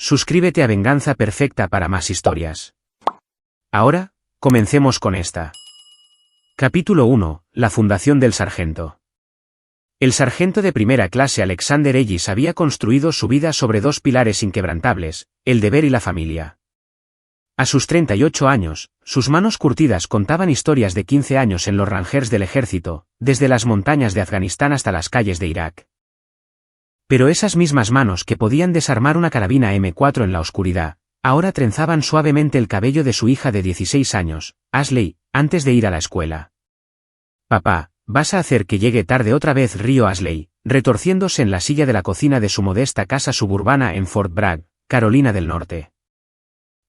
Suscríbete a Venganza Perfecta para más historias. Ahora, comencemos con esta. Capítulo 1. La fundación del sargento. El sargento de primera clase Alexander Ellis había construido su vida sobre dos pilares inquebrantables, el deber y la familia. A sus 38 años, sus manos curtidas contaban historias de 15 años en los Rangers del ejército, desde las montañas de Afganistán hasta las calles de Irak. Pero esas mismas manos que podían desarmar una carabina M4 en la oscuridad, ahora trenzaban suavemente el cabello de su hija de 16 años, Ashley, antes de ir a la escuela. «Papá, vas a hacer que llegue tarde otra vez», rió Ashley, retorciéndose en la silla de la cocina de su modesta casa suburbana en Fort Bragg, Carolina del Norte.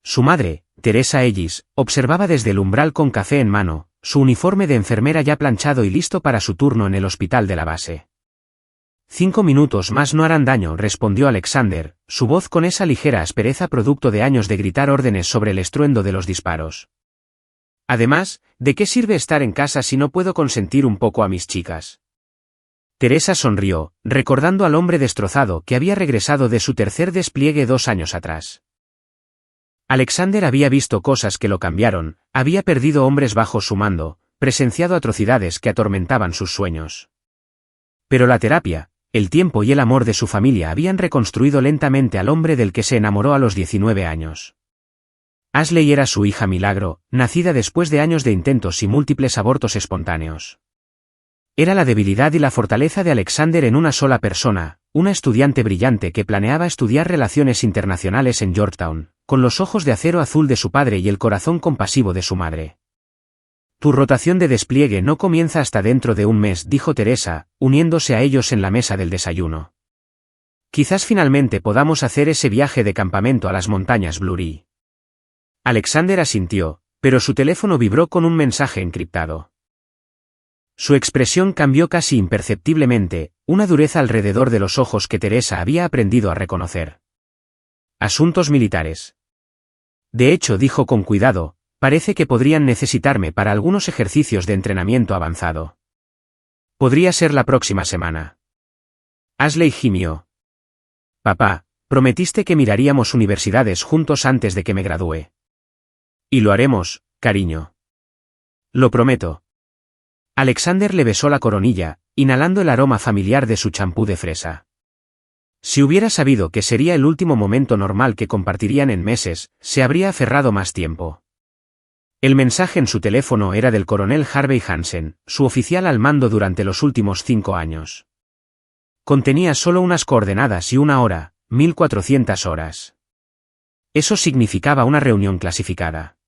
Su madre, Teresa Ellis, observaba desde el umbral con café en mano, su uniforme de enfermera ya planchado y listo para su turno en el hospital de la base. 5 minutos más no harán daño, respondió Alexander, su voz con esa ligera aspereza producto de años de gritar órdenes sobre el estruendo de los disparos. Además, ¿de qué sirve estar en casa si no puedo consentir un poco a mis chicas? Teresa sonrió, recordando al hombre destrozado que había regresado de su tercer despliegue 2 años atrás. Alexander había visto cosas que lo cambiaron, había perdido hombres bajo su mando, presenciado atrocidades que atormentaban sus sueños. Pero la terapia, el tiempo y el amor de su familia habían reconstruido lentamente al hombre del que se enamoró a los 19 años. Ashley era su hija milagro, nacida después de años de intentos y múltiples abortos espontáneos. Era la debilidad y la fortaleza de Alexander en una sola persona, una estudiante brillante que planeaba estudiar relaciones internacionales en Georgetown, con los ojos de acero azul de su padre y el corazón compasivo de su madre. «Tu rotación de despliegue no comienza hasta dentro de un mes», dijo Teresa, uniéndose a ellos en la mesa del desayuno. «Quizás finalmente podamos hacer ese viaje de campamento a las montañas Blurry». Alexander asintió, pero su teléfono vibró con un mensaje encriptado. Su expresión cambió casi imperceptiblemente, una dureza alrededor de los ojos que Teresa había aprendido a reconocer. «Asuntos militares». «De hecho», dijo con cuidado, «parece que podrían necesitarme para algunos ejercicios de entrenamiento avanzado. Podría ser la próxima semana». Ashley gimió. «Papá, prometiste que miraríamos universidades juntos antes de que me gradúe». «Y lo haremos, cariño». «Lo prometo». Alexander le besó la coronilla, inhalando el aroma familiar de su champú de fresa. Si hubiera sabido que sería el último momento normal que compartirían en meses, se habría aferrado más tiempo. El mensaje en su teléfono era del coronel Harvey Hansen, su oficial al mando durante los últimos 5 años. Contenía solo unas coordenadas y una hora, 1400 horas. Eso significaba una reunión clasificada.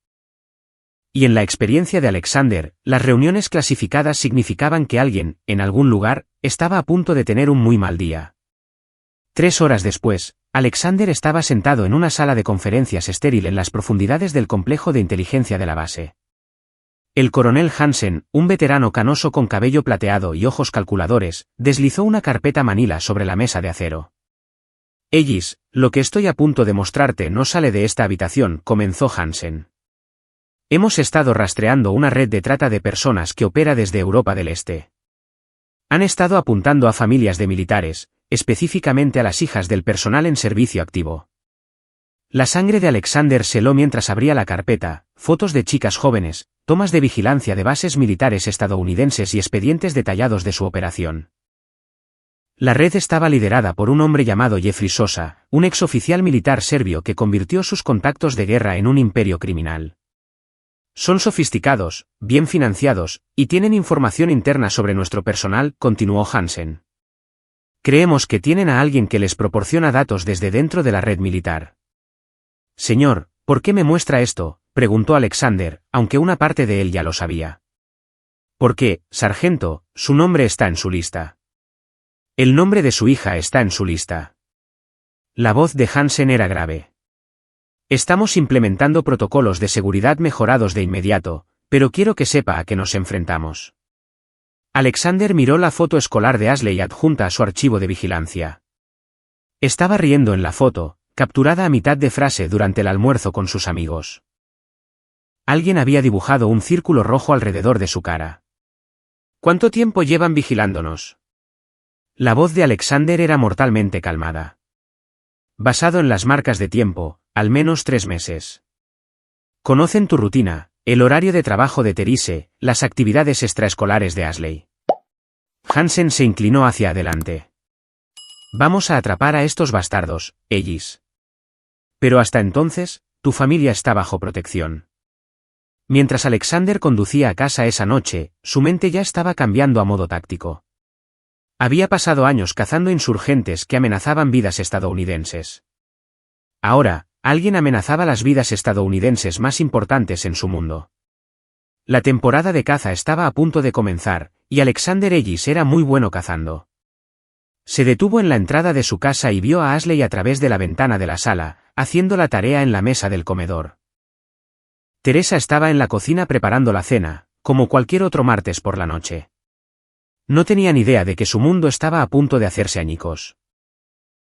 Y en la experiencia de Alexander, las reuniones clasificadas significaban que alguien, en algún lugar, estaba a punto de tener un muy mal día. 3 horas después, Alexander estaba sentado en una sala de conferencias estéril en las profundidades del complejo de inteligencia de la base. El coronel Hansen, un veterano canoso con cabello plateado y ojos calculadores, deslizó una carpeta manila sobre la mesa de acero. «Ellis, lo que estoy a punto de mostrarte no sale de esta habitación», comenzó Hansen. «Hemos estado rastreando una red de trata de personas que opera desde Europa del Este. Han estado apuntando a familias de militares, específicamente a las hijas del personal en servicio activo». La sangre de Alexander se heló mientras abría la carpeta, fotos de chicas jóvenes, tomas de vigilancia de bases militares estadounidenses y expedientes detallados de su operación. La red estaba liderada por un hombre llamado Jeffrey Sosa, un exoficial militar serbio que convirtió sus contactos de guerra en un imperio criminal. «Son sofisticados, bien financiados, y tienen información interna sobre nuestro personal», continuó Hansen. «Creemos que tienen a alguien que les proporciona datos desde dentro de la red militar». «Señor, ¿por qué me muestra esto?», preguntó Alexander, aunque una parte de él ya lo sabía. «Porque, sargento, su nombre está en su lista. El nombre de su hija está en su lista». La voz de Hansen era grave. «Estamos implementando protocolos de seguridad mejorados de inmediato, pero quiero que sepa a qué nos enfrentamos». Alexander miró la foto escolar de Ashley adjunta a su archivo de vigilancia. Estaba riendo en la foto, capturada a mitad de frase durante el almuerzo con sus amigos. Alguien había dibujado un círculo rojo alrededor de su cara. «¿Cuánto tiempo llevan vigilándonos?». La voz de Alexander era mortalmente calmada. Basado en las marcas de tiempo, al menos 3 meses. Conocen tu rutina, el horario de trabajo de Therese, las actividades extraescolares de Ashley. Hansen se inclinó hacia adelante. Vamos a atrapar a estos bastardos, Ellis. Pero hasta entonces, tu familia está bajo protección. Mientras Alexander conducía a casa esa noche, su mente ya estaba cambiando a modo táctico. Había pasado años cazando insurgentes que amenazaban vidas estadounidenses. Ahora, alguien amenazaba las vidas estadounidenses más importantes en su mundo. La temporada de caza estaba a punto de comenzar, y Alexander Ellis era muy bueno cazando. Se detuvo en la entrada de su casa y vio a Ashley a través de la ventana de la sala, haciendo la tarea en la mesa del comedor. Teresa estaba en la cocina preparando la cena, como cualquier otro martes por la noche. No tenía ni idea de que su mundo estaba a punto de hacerse añicos.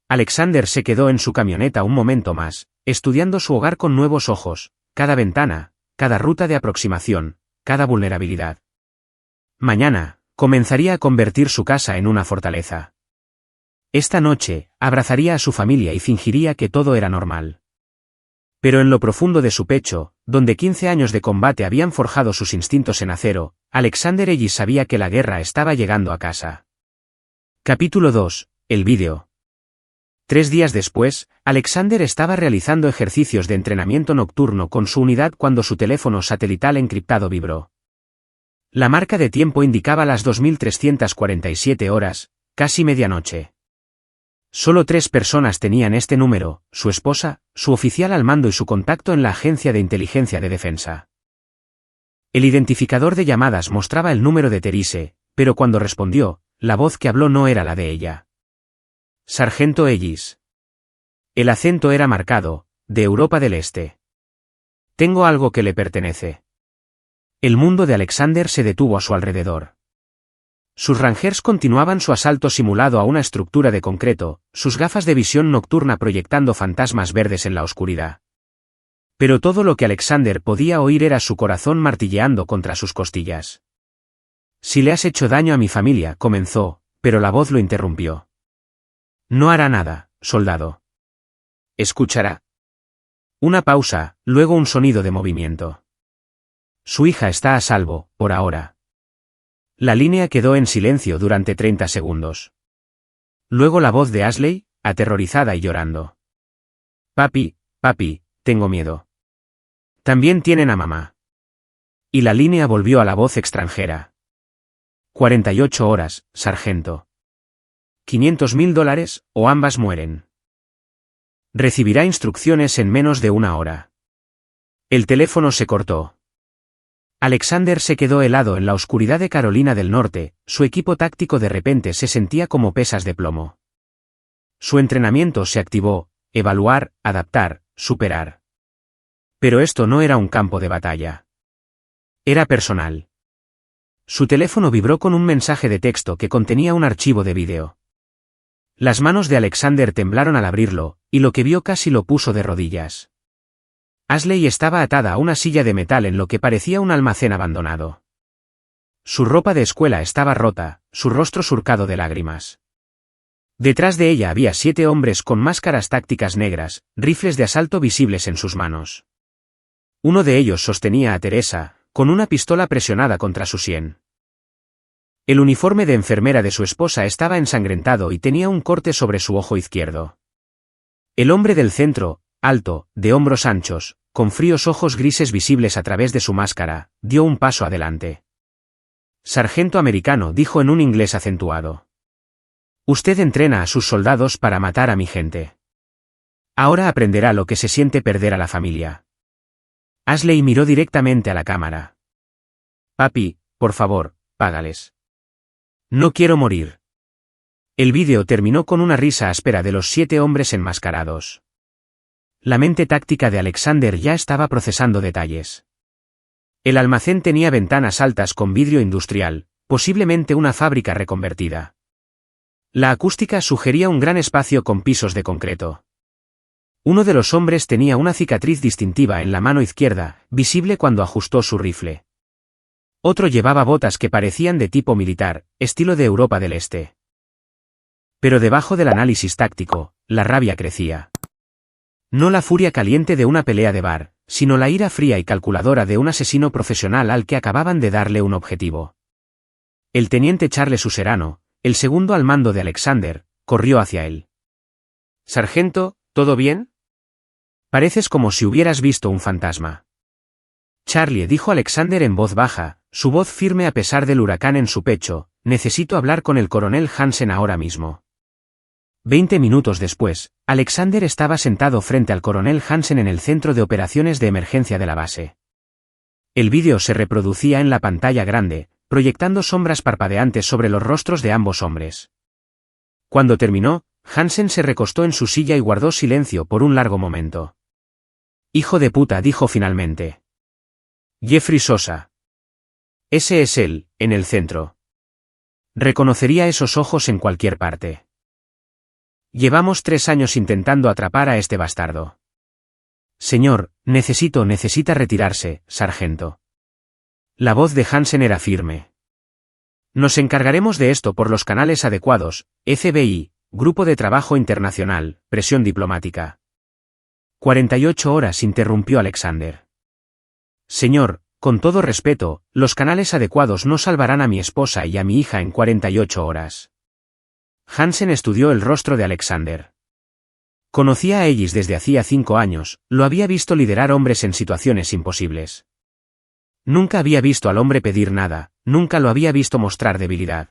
Alexander se quedó en su camioneta un momento más, estudiando su hogar con nuevos ojos, cada ventana, cada ruta de aproximación, cada vulnerabilidad. Mañana, comenzaría a convertir su casa en una fortaleza. Esta noche, abrazaría a su familia y fingiría que todo era normal. Pero en lo profundo de su pecho, donde 15 años de combate habían forjado sus instintos en acero, Alexander Ellis sabía que la guerra estaba llegando a casa. Capítulo 2. El vídeo. 3 días después, Alexander estaba realizando ejercicios de entrenamiento nocturno con su unidad cuando su teléfono satelital encriptado vibró. La marca de tiempo indicaba las 2347 horas, casi medianoche. Solo 3 personas tenían este número, su esposa, su oficial al mando y su contacto en la Agencia de Inteligencia de Defensa. El identificador de llamadas mostraba el número de Therese, pero cuando respondió, la voz que habló no era la de ella. Sargento Ellis. El acento era marcado, de Europa del Este. Tengo algo que le pertenece. El mundo de Alexander se detuvo a su alrededor. Sus Rangers continuaban su asalto simulado a una estructura de concreto, sus gafas de visión nocturna proyectando fantasmas verdes en la oscuridad. Pero todo lo que Alexander podía oír era su corazón martilleando contra sus costillas. Si le has hecho daño a mi familia, comenzó, pero la voz lo interrumpió. No hará nada, soldado. Escuchará. Una pausa, luego un sonido de movimiento. Su hija está a salvo, por ahora. La línea quedó en silencio durante 30 segundos. Luego la voz de Ashley, aterrorizada y llorando. Papi, tengo miedo. También tienen a mamá. Y la línea volvió a la voz extranjera. 48 horas, sargento. $500.000 o ambas mueren. Recibirá instrucciones en menos de 1 hora. El teléfono se cortó. Alexander se quedó helado en la oscuridad de Carolina del Norte, su equipo táctico de repente se sentía como pesas de plomo. Su entrenamiento se activó, evaluar, adaptar, superar. Pero esto no era un campo de batalla. Era personal. Su teléfono vibró con un mensaje de texto que contenía un archivo de vídeo. Las manos de Alexander temblaron al abrirlo, y lo que vio casi lo puso de rodillas. Ashley estaba atada a una silla de metal en lo que parecía un almacén abandonado. Su ropa de escuela estaba rota, su rostro surcado de lágrimas. Detrás de ella había 7 hombres con máscaras tácticas negras, rifles de asalto visibles en sus manos. Uno de ellos sostenía a Teresa, con una pistola presionada contra su sien. El uniforme de enfermera de su esposa estaba ensangrentado y tenía un corte sobre su ojo izquierdo. El hombre del centro, alto, de hombros anchos, con fríos ojos grises visibles a través de su máscara, dio un paso adelante. Sargento americano, dijo en un inglés acentuado. Usted entrena a sus soldados para matar a mi gente. Ahora aprenderá lo que se siente perder a la familia. Ashley miró directamente a la cámara. Papi, por favor, págales. No quiero morir. El vídeo terminó con una risa áspera de los 7 hombres enmascarados. La mente táctica de Alexander ya estaba procesando detalles. El almacén tenía ventanas altas con vidrio industrial, posiblemente una fábrica reconvertida. La acústica sugería un gran espacio con pisos de concreto. Uno de los hombres tenía una cicatriz distintiva en la mano izquierda, visible cuando ajustó su rifle. Otro llevaba botas que parecían de tipo militar, estilo de Europa del Este. Pero debajo del análisis táctico, la rabia crecía. No la furia caliente de una pelea de bar, sino la ira fría y calculadora de un asesino profesional al que acababan de darle un objetivo. El teniente Charles Userano, el segundo al mando de Alexander, corrió hacia él. «Sargento, ¿todo bien? Pareces como si hubieras visto un fantasma». «Charlie», dijo Alexander en voz baja, su voz firme a pesar del huracán en su pecho, «necesito hablar con el coronel Hansen ahora mismo». 20 minutos después, Alexander estaba sentado frente al coronel Hansen en el centro de operaciones de emergencia de la base. El vídeo se reproducía en la pantalla grande, proyectando sombras parpadeantes sobre los rostros de ambos hombres. Cuando terminó, Hansen se recostó en su silla y guardó silencio por un largo momento. «Hijo de puta», dijo finalmente. «Jeffrey Sosa. Ese es él, en el centro. Reconocería esos ojos en cualquier parte. Llevamos 3 años intentando atrapar a este bastardo». «Señor, necesita retirarse, sargento». La voz de Hansen era firme. «Nos encargaremos de esto por los canales adecuados, FBI, Grupo de Trabajo Internacional, presión diplomática». 48 horas, interrumpió Alexander. «Señor, con todo respeto, los canales adecuados no salvarán a mi esposa y a mi hija en 48 horas». Hansen estudió el rostro de Alexander. Conocía a Ellis desde hacía 5 años, lo había visto liderar hombres en situaciones imposibles. Nunca había visto al hombre pedir nada, nunca lo había visto mostrar debilidad.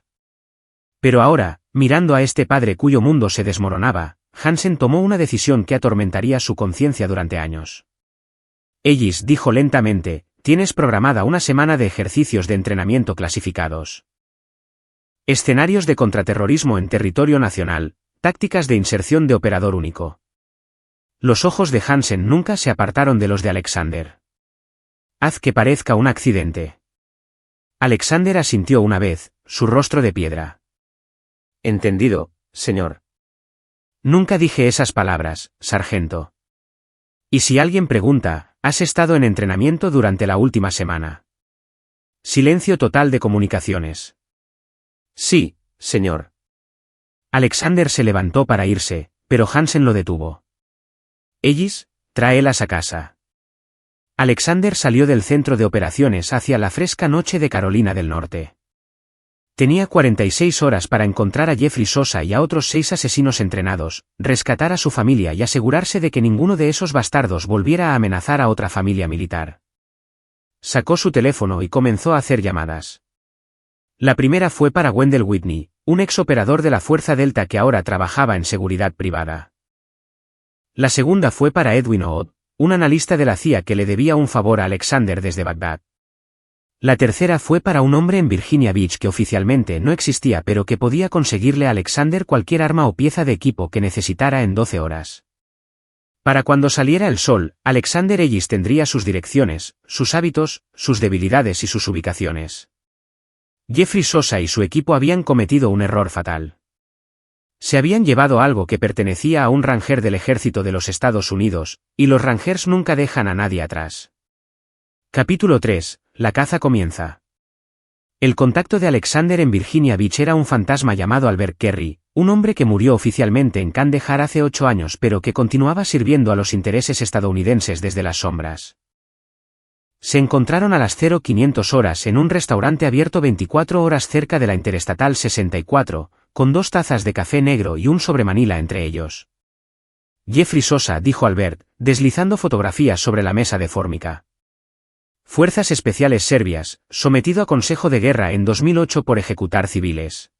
Pero ahora, mirando a este padre cuyo mundo se desmoronaba, Hansen tomó una decisión que atormentaría su conciencia durante años. Ellis dijo lentamente, «Tienes programada una semana de ejercicios de entrenamiento clasificados. Escenarios de contraterrorismo en territorio nacional, tácticas de inserción de operador único». Los ojos de Hansen nunca se apartaron de los de Alexander. «Haz que parezca un accidente». Alexander asintió una vez, su rostro de piedra. «Entendido, señor». «Nunca dije esas palabras, sargento. Y si alguien pregunta, ¿has estado en entrenamiento durante la última semana?» Silencio total de comunicaciones. «Sí, señor». Alexander se levantó para irse, pero Hansen lo detuvo. «Ellis, tráelas a casa». Alexander salió del centro de operaciones hacia la fresca noche de Carolina del Norte. Tenía 46 horas para encontrar a Jeffrey Sosa y a otros 6 asesinos entrenados, rescatar a su familia y asegurarse de que ninguno de esos bastardos volviera a amenazar a otra familia militar. Sacó su teléfono y comenzó a hacer llamadas. La primera fue para Wendell Whitney, un ex-operador de la Fuerza Delta que ahora trabajaba en seguridad privada. La segunda fue para Edwin Odd, un analista de la CIA que le debía un favor a Alexander desde Bagdad. La tercera fue para un hombre en Virginia Beach que oficialmente no existía pero que podía conseguirle a Alexander cualquier arma o pieza de equipo que necesitara en 12 horas. Para cuando saliera el sol, Alexander Ellis tendría sus direcciones, sus hábitos, sus debilidades y sus ubicaciones. Jeffrey Sosa y su equipo habían cometido un error fatal. Se habían llevado algo que pertenecía a un ranger del ejército de los Estados Unidos, y los rangers nunca dejan a nadie atrás. Capítulo 3. La caza comienza. El contacto de Alexander en Virginia Beach era un fantasma llamado Albert Kerry, un hombre que murió oficialmente en Kandahar hace 8 años pero que continuaba sirviendo a los intereses estadounidenses desde las sombras. Se encontraron a las 0500 horas en un restaurante abierto 24 horas cerca de la Interestatal 64, con 2 tazas de café negro y un sobremanila entre ellos. Jeffrey Sosa, dijo Albert, deslizando fotografías sobre la mesa de fórmica. Fuerzas Especiales Serbias, sometido a consejo de guerra en 2008 por ejecutar civiles.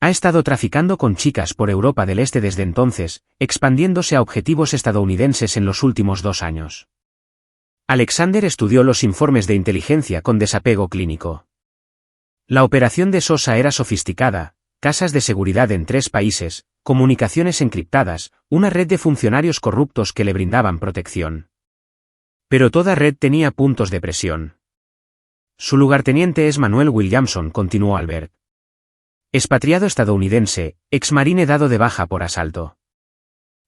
Ha estado traficando con chicas por Europa del Este desde entonces, expandiéndose a objetivos estadounidenses en los últimos 2 años. Alexander estudió los informes de inteligencia con desapego clínico. La operación de Sosa era sofisticada, casas de seguridad en 3 países, comunicaciones encriptadas, una red de funcionarios corruptos que le brindaban protección. Pero toda red tenía puntos de presión. Su lugarteniente es Manuel Williamson, continuó Albert. Expatriado estadounidense, exmarine dado de baja por asalto.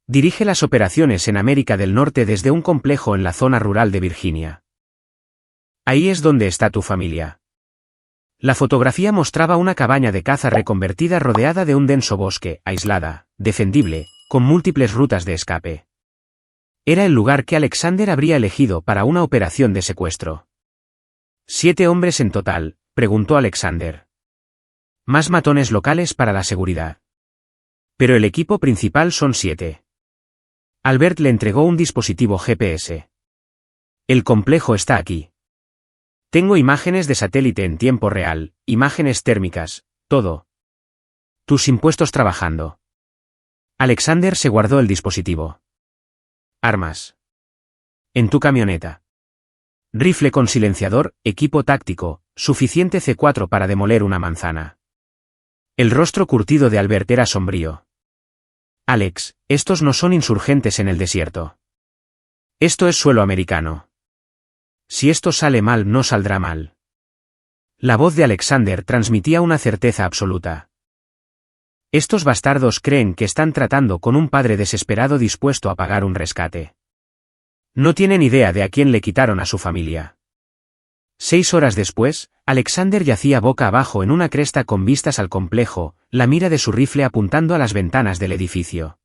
Dirige las operaciones en América del Norte desde un complejo en la zona rural de Virginia. Ahí es donde está tu familia. La fotografía mostraba una cabaña de caza reconvertida rodeada de un denso bosque, aislada, defendible, con múltiples rutas de escape. Era el lugar que Alexander habría elegido para una operación de secuestro. ¿7 hombres en total?, preguntó Alexander. Más matones locales para la seguridad. Pero el equipo principal son 7. Albert le entregó un dispositivo GPS. El complejo está aquí. Tengo imágenes de satélite en tiempo real, imágenes térmicas, todo. Tus impuestos trabajando. Alexander se guardó el dispositivo. Armas. En tu camioneta. Rifle con silenciador, equipo táctico, suficiente C4 para demoler una manzana. El rostro curtido de Albert era sombrío. Alex, estos no son insurgentes en el desierto. Esto es suelo americano. Si esto sale mal, no saldrá mal. La voz de Alexander transmitía una certeza absoluta. Estos bastardos creen que están tratando con un padre desesperado dispuesto a pagar un rescate. No tienen idea de a quién le quitaron a su familia. 6 horas después, Alexander yacía boca abajo en una cresta con vistas al complejo, la mira de su rifle apuntando a las ventanas del edificio.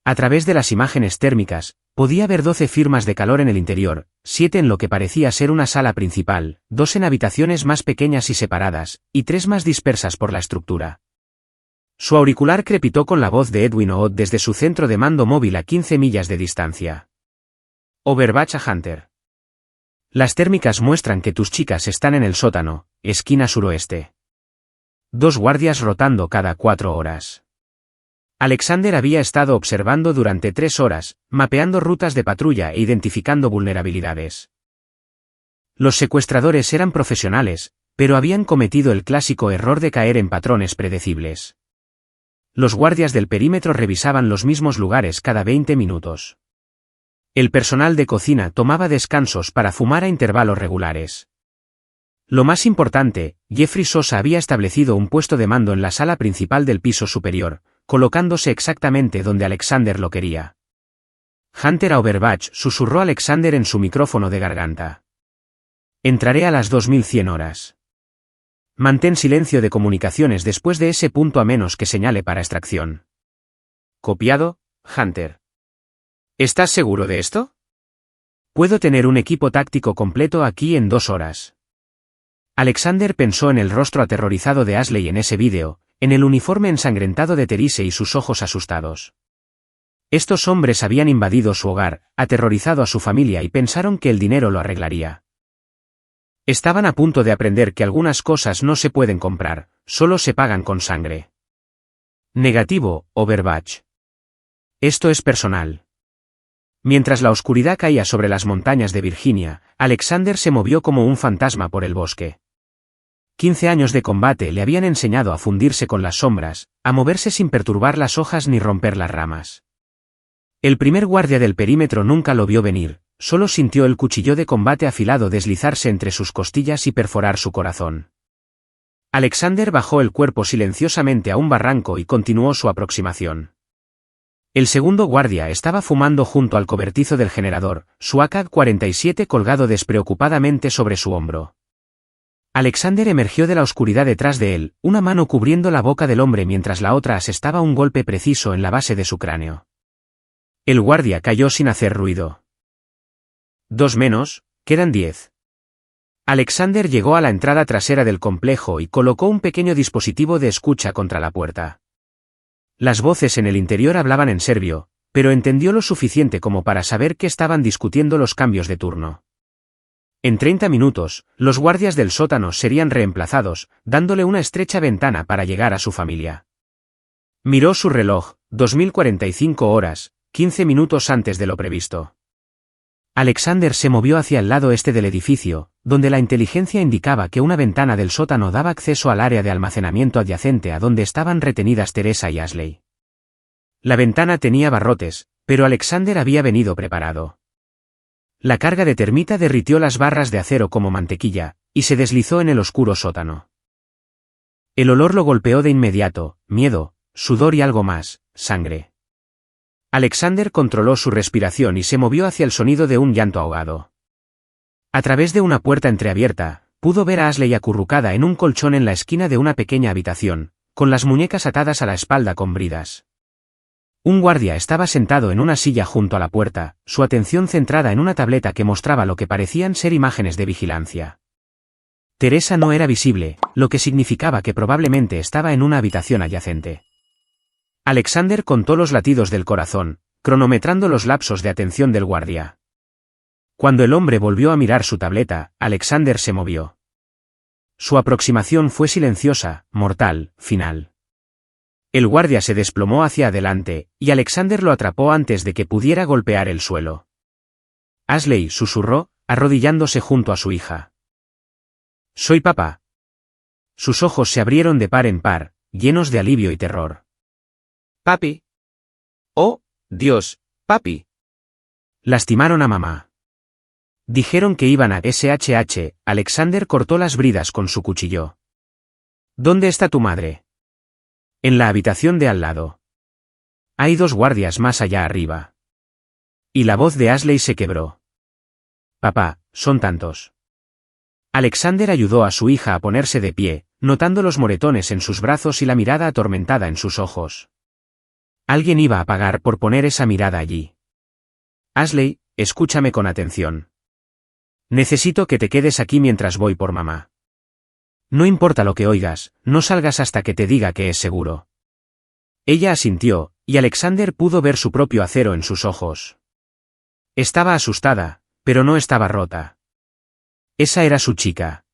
A través de las imágenes térmicas, podía ver 12 firmas de calor en el interior, 7 en lo que parecía ser una sala principal, 2 en habitaciones más pequeñas y separadas, y 3 más dispersas por la estructura. Su auricular crepitó con la voz de Edwin Ood desde su centro de mando móvil a 15 millas de distancia. Overwatch a Hunter. Las térmicas muestran que tus chicas están en el sótano, esquina suroeste. 2 guardias rotando cada 4 horas. Alexander había estado observando durante 3 horas, mapeando rutas de patrulla e identificando vulnerabilidades. Los secuestradores eran profesionales, pero habían cometido el clásico error de caer en patrones predecibles. Los guardias del perímetro revisaban los mismos lugares cada 20 minutos. El personal de cocina tomaba descansos para fumar a intervalos regulares. Lo más importante, Jeffrey Sosa había establecido un puesto de mando en la sala principal del piso superior, colocándose exactamente donde Alexander lo quería. Hunter a Overwatch, susurró Alexander en su micrófono de garganta. Entraré a las 2100 horas. Mantén silencio de comunicaciones después de ese punto a menos que señale para extracción. Copiado, Hunter. ¿Estás seguro de esto? Puedo tener un equipo táctico completo aquí en 2 horas. Alexander pensó en el rostro aterrorizado de Ashley en ese vídeo, en el uniforme ensangrentado de Therese y sus ojos asustados. Estos hombres habían invadido su hogar, aterrorizado a su familia y pensaron que el dinero lo arreglaría. Estaban a punto de aprender que algunas cosas no se pueden comprar, solo se pagan con sangre. Negativo, Overwatch. Esto es personal. Mientras la oscuridad caía sobre las montañas de Virginia, Alexander se movió como un fantasma por el bosque. 15 años de combate le habían enseñado a fundirse con las sombras, a moverse sin perturbar las hojas ni romper las ramas. El primer guardia del perímetro nunca lo vio venir, solo sintió el cuchillo de combate afilado deslizarse entre sus costillas y perforar su corazón. Alexander bajó el cuerpo silenciosamente a un barranco y continuó su aproximación. El segundo guardia estaba fumando junto al cobertizo del generador, su AK-47 colgado despreocupadamente sobre su hombro. Alexander emergió de la oscuridad detrás de él, una mano cubriendo la boca del hombre mientras la otra asestaba un golpe preciso en la base de su cráneo. El guardia cayó sin hacer ruido. 2 menos, quedan 10. Alexander llegó a la entrada trasera del complejo y colocó un pequeño dispositivo de escucha contra la puerta. Las voces en el interior hablaban en serbio, pero entendió lo suficiente como para saber que estaban discutiendo los cambios de turno. En 30 minutos, los guardias del sótano serían reemplazados, dándole una estrecha ventana para llegar a su familia. Miró su reloj, 2045 horas, 15 minutos antes de lo previsto. Alexander se movió hacia el lado este del edificio, donde la inteligencia indicaba que una ventana del sótano daba acceso al área de almacenamiento adyacente a donde estaban retenidas Teresa y Ashley. La ventana tenía barrotes, pero Alexander había venido preparado. La carga de termita derritió las barras de acero como mantequilla, y se deslizó en el oscuro sótano. El olor lo golpeó de inmediato, miedo, sudor y algo más, sangre. Alexander controló su respiración y se movió hacia el sonido de un llanto ahogado. A través de una puerta entreabierta, pudo ver a Ashley acurrucada en un colchón en la esquina de una pequeña habitación, con las muñecas atadas a la espalda con bridas. Un guardia estaba sentado en una silla junto a la puerta, su atención centrada en una tableta que mostraba lo que parecían ser imágenes de vigilancia. Teresa no era visible, lo que significaba que probablemente estaba en una habitación adyacente. Alexander contó los latidos del corazón, cronometrando los lapsos de atención del guardia. Cuando el hombre volvió a mirar su tableta, Alexander se movió. Su aproximación fue silenciosa, mortal, final. El guardia se desplomó hacia adelante, y Alexander lo atrapó antes de que pudiera golpear el suelo. Ashley susurró, arrodillándose junto a su hija. «Soy papá». Sus ojos se abrieron de par en par, llenos de alivio y terror. «Papi». «Oh, Dios, papi». «Lastimaron a mamá». Dijeron que iban a SHH, Alexander cortó las bridas con su cuchillo. «¿Dónde está tu madre?» «En la habitación de al lado. Hay 2 guardias más allá arriba». Y la voz de Ashley se quebró. «Papá, son tantos». Alexander ayudó a su hija a ponerse de pie, notando los moretones en sus brazos y la mirada atormentada en sus ojos. Alguien iba a pagar por poner esa mirada allí. «Ashley, escúchame con atención. Necesito que te quedes aquí mientras voy por mamá. No importa lo que oigas, no salgas hasta que te diga que es seguro». Ella asintió, y Alexander pudo ver su propio acero en sus ojos. Estaba asustada, pero no estaba rota. Esa era su chica.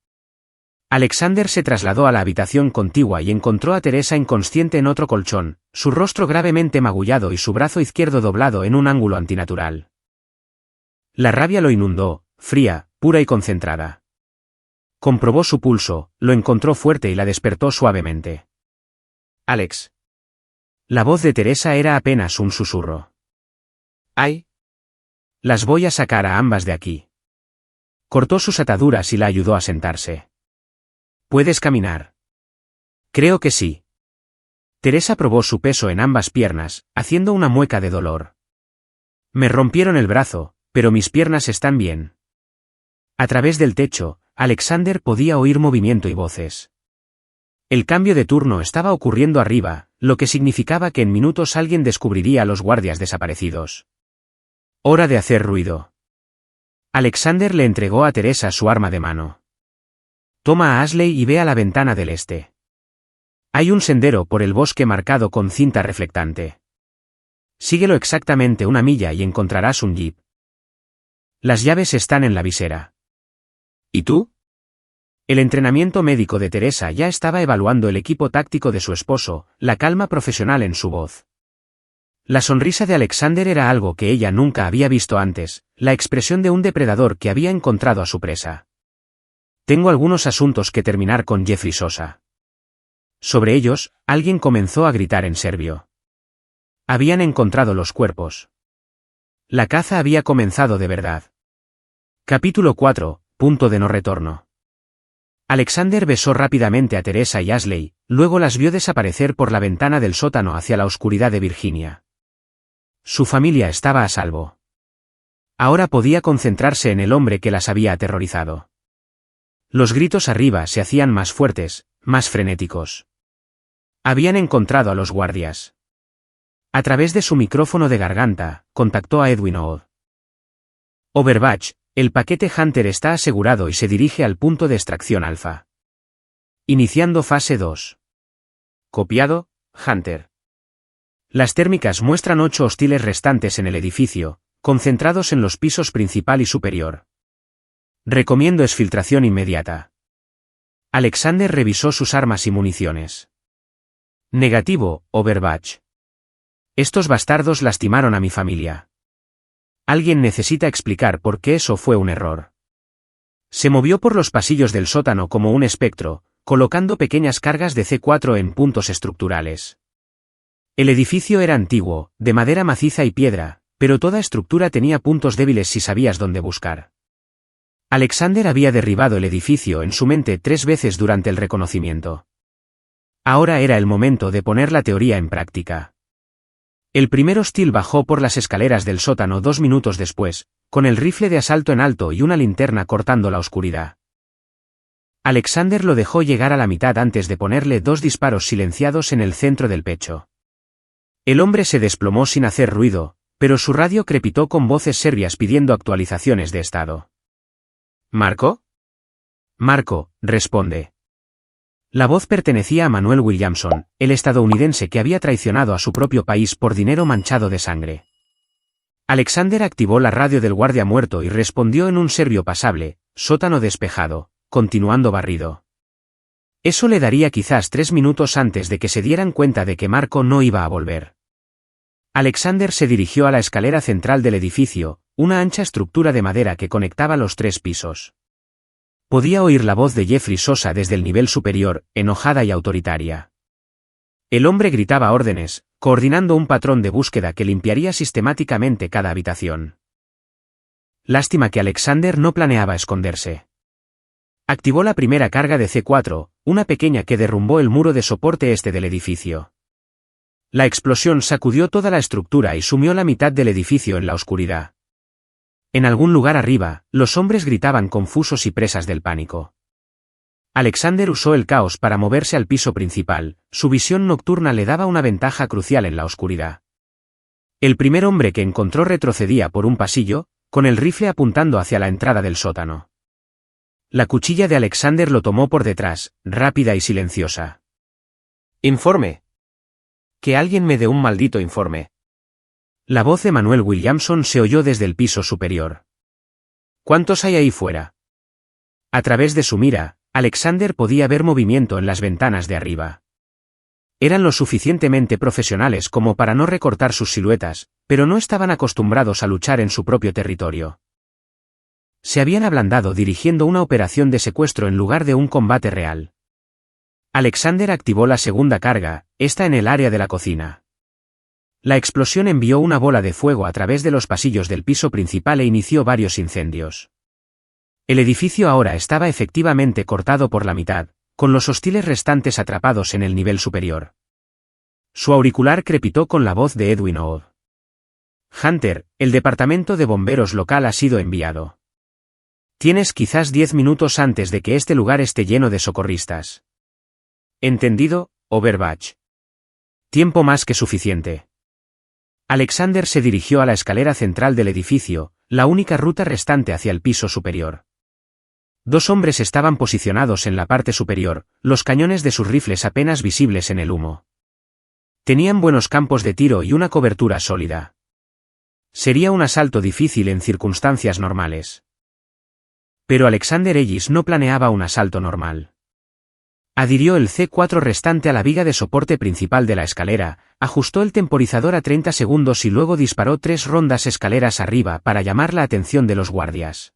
Alexander se trasladó a la habitación contigua y encontró a Teresa inconsciente en otro colchón, su rostro gravemente magullado y su brazo izquierdo doblado en un ángulo antinatural. La rabia lo inundó, fría, pura y concentrada. Comprobó su pulso, lo encontró fuerte y la despertó suavemente. «Alex». La voz de Teresa era apenas un susurro. «Ay». «Las voy a sacar a ambas de aquí». Cortó sus ataduras y la ayudó a sentarse. «¿Puedes caminar?» «Creo que sí». Teresa probó su peso en ambas piernas, haciendo una mueca de dolor. «Me rompieron el brazo, pero mis piernas están bien». A través del techo, Alexander podía oír movimiento y voces. El cambio de turno estaba ocurriendo arriba, lo que significaba que en minutos alguien descubriría a los guardias desaparecidos. Hora de hacer ruido. Alexander le entregó a Teresa su arma de mano. «Toma a Ashley y ve a la ventana del este. Hay un sendero por el bosque marcado con cinta reflectante. Síguelo exactamente 1 milla y encontrarás un jeep. Las llaves están en la visera». «¿Y tú?» El entrenamiento médico de Teresa ya estaba evaluando el equipo táctico de su esposo, la calma profesional en su voz. La sonrisa de Alexander era algo que ella nunca había visto antes, la expresión de un depredador que había encontrado a su presa. «Tengo algunos asuntos que terminar con Jeffrey Sosa». Sobre ellos, alguien comenzó a gritar en serbio. Habían encontrado los cuerpos. La caza había comenzado de verdad. Capítulo 4, punto de no retorno. Alexander besó rápidamente a Teresa y Ashley, luego las vio desaparecer por la ventana del sótano hacia la oscuridad de Virginia. Su familia estaba a salvo. Ahora podía concentrarse en el hombre que las había aterrorizado. Los gritos arriba se hacían más fuertes, más frenéticos. Habían encontrado a los guardias. A través de su micrófono de garganta, contactó a Edwin Ood. «Overwatch, el paquete Hunter está asegurado y se dirige al punto de extracción alfa. Iniciando fase 2. Copiado, Hunter». Las térmicas muestran 8 hostiles restantes en el edificio, concentrados en los pisos principal y superior. Recomiendo exfiltración inmediata. Alexander revisó sus armas y municiones. Negativo, Overwatch. Estos bastardos lastimaron a mi familia. Alguien necesita explicar por qué eso fue un error. Se movió por los pasillos del sótano como un espectro, colocando pequeñas cargas de C4 en puntos estructurales. El edificio era antiguo, de madera maciza y piedra, pero toda estructura tenía puntos débiles si sabías dónde buscar. Alexander había derribado el edificio en su mente 3 veces durante el reconocimiento. Ahora era el momento de poner la teoría en práctica. El primer hostil bajó por las escaleras del sótano 2 minutos después, con el rifle de asalto en alto y una linterna cortando la oscuridad. Alexander lo dejó llegar a la mitad antes de ponerle 2 disparos silenciados en el centro del pecho. El hombre se desplomó sin hacer ruido, pero su radio crepitó con voces serbias pidiendo actualizaciones de estado. ¿Marco? Marco, responde. La voz pertenecía a Manuel Williamson, el estadounidense que había traicionado a su propio país por dinero manchado de sangre. Alexander activó la radio del guardia muerto y respondió en un serbio pasable, sótano despejado, continuando barrido. Eso le daría quizás 3 minutos antes de que se dieran cuenta de que Marco no iba a volver. Alexander se dirigió a la escalera central del edificio, una ancha estructura de madera que conectaba los 3 pisos. Podía oír la voz de Jeffrey Sosa desde el nivel superior, enojada y autoritaria. El hombre gritaba órdenes, coordinando un patrón de búsqueda que limpiaría sistemáticamente cada habitación. Lástima que Alexander no planeaba esconderse. Activó la primera carga de C4, una pequeña que derrumbó el muro de soporte este del edificio. La explosión sacudió toda la estructura y sumió la mitad del edificio en la oscuridad. En algún lugar arriba, los hombres gritaban confusos y presas del pánico. Alexander usó el caos para moverse al piso principal, su visión nocturna le daba una ventaja crucial en la oscuridad. El primer hombre que encontró retrocedía por un pasillo, con el rifle apuntando hacia la entrada del sótano. La cuchilla de Alexander lo tomó por detrás, rápida y silenciosa. Informe. Que alguien me dé un maldito informe. La voz de Manuel Williamson se oyó desde el piso superior. ¿Cuántos hay ahí fuera? A través de su mira, Alexander podía ver movimiento en las ventanas de arriba. Eran lo suficientemente profesionales como para no recortar sus siluetas, pero no estaban acostumbrados a luchar en su propio territorio. Se habían ablandado dirigiendo una operación de secuestro en lugar de un combate real. Alexander activó la segunda carga, esta en el área de la cocina. La explosión envió una bola de fuego a través de los pasillos del piso principal e inició varios incendios. El edificio ahora estaba efectivamente cortado por la mitad, con los hostiles restantes atrapados en el nivel superior. Su auricular crepitó con la voz de Edwin Odd. Hunter, el departamento de bomberos local ha sido enviado. Tienes quizás 10 minutos antes de que este lugar esté lleno de socorristas. ¿Entendido, Overbach? Tiempo más que suficiente. Alexander se dirigió a la escalera central del edificio, la única ruta restante hacia el piso superior. 2 hombres estaban posicionados en la parte superior, los cañones de sus rifles apenas visibles en el humo. Tenían buenos campos de tiro y una cobertura sólida. Sería un asalto difícil en circunstancias normales. Pero Alexander Ellis no planeaba un asalto normal. Adhirió el C4 restante a la viga de soporte principal de la escalera, ajustó el temporizador a 30 segundos y luego disparó 3 rondas escaleras arriba para llamar la atención de los guardias.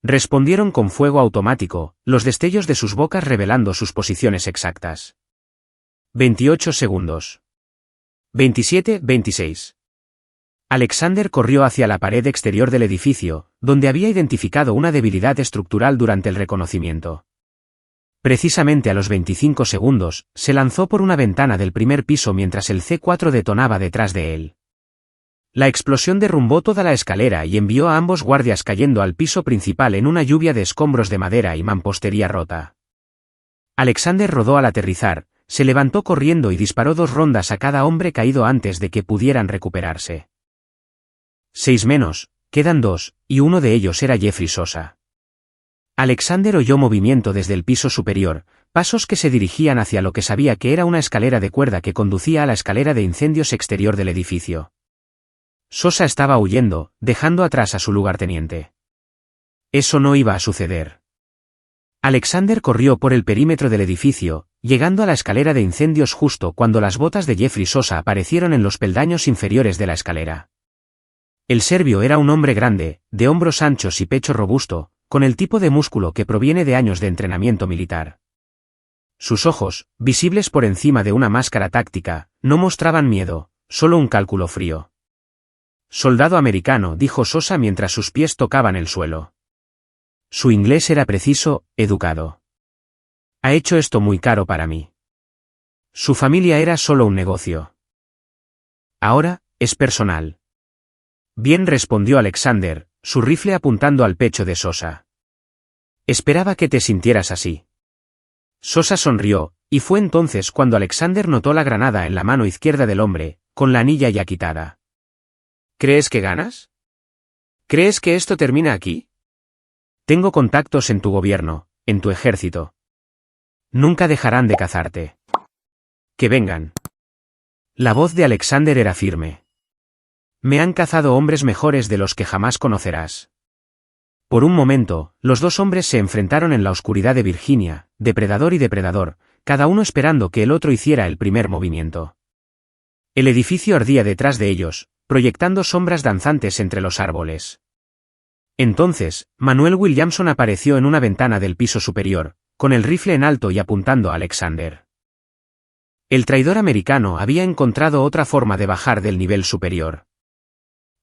Respondieron con fuego automático, los destellos de sus bocas revelando sus posiciones exactas. 28 segundos. 27, 26. Alexander corrió hacia la pared exterior del edificio, donde había identificado una debilidad estructural durante el reconocimiento. Precisamente a los 25 segundos, se lanzó por una ventana del primer piso mientras el C4 detonaba detrás de él. La explosión derrumbó toda la escalera y envió a ambos guardias cayendo al piso principal en una lluvia de escombros de madera y mampostería rota. Alexander rodó al aterrizar, se levantó corriendo y disparó 2 rondas a cada hombre caído antes de que pudieran recuperarse. 6 menos, quedan 2, y uno de ellos era Jeffrey Sosa. Alexander oyó movimiento desde el piso superior, pasos que se dirigían hacia lo que sabía que era una escalera de cuerda que conducía a la escalera de incendios exterior del edificio. Sosa estaba huyendo, dejando atrás a su lugarteniente. Eso no iba a suceder. Alexander corrió por el perímetro del edificio, llegando a la escalera de incendios justo cuando las botas de Jeffrey Sosa aparecieron en los peldaños inferiores de la escalera. El serbio era un hombre grande, de hombros anchos y pecho robusto, con el tipo de músculo que proviene de años de entrenamiento militar. Sus ojos, visibles por encima de una máscara táctica, no mostraban miedo, solo un cálculo frío. Soldado americano, dijo Sosa mientras sus pies tocaban el suelo. Su inglés era preciso, educado. Ha hecho esto muy caro para mí. Su familia era solo un negocio. Ahora, es personal. Bien, respondió Alexander, su rifle apuntando al pecho de Sosa. Esperaba que te sintieras así. Sosa sonrió, y fue entonces cuando Alexander notó la granada en la mano izquierda del hombre, con la anilla ya quitada. ¿Crees que ganas? ¿Crees que esto termina aquí? Tengo contactos en tu gobierno, en tu ejército. Nunca dejarán de cazarte. Que vengan. La voz de Alexander era firme. Me han cazado hombres mejores de los que jamás conocerás. Por un momento, los dos hombres se enfrentaron en la oscuridad de Virginia, depredador y depredador, cada uno esperando que el otro hiciera el primer movimiento. El edificio ardía detrás de ellos, proyectando sombras danzantes entre los árboles. Entonces, Manuel Williamson apareció en una ventana del piso superior, con el rifle en alto y apuntando a Alexander. El traidor americano había encontrado otra forma de bajar del nivel superior.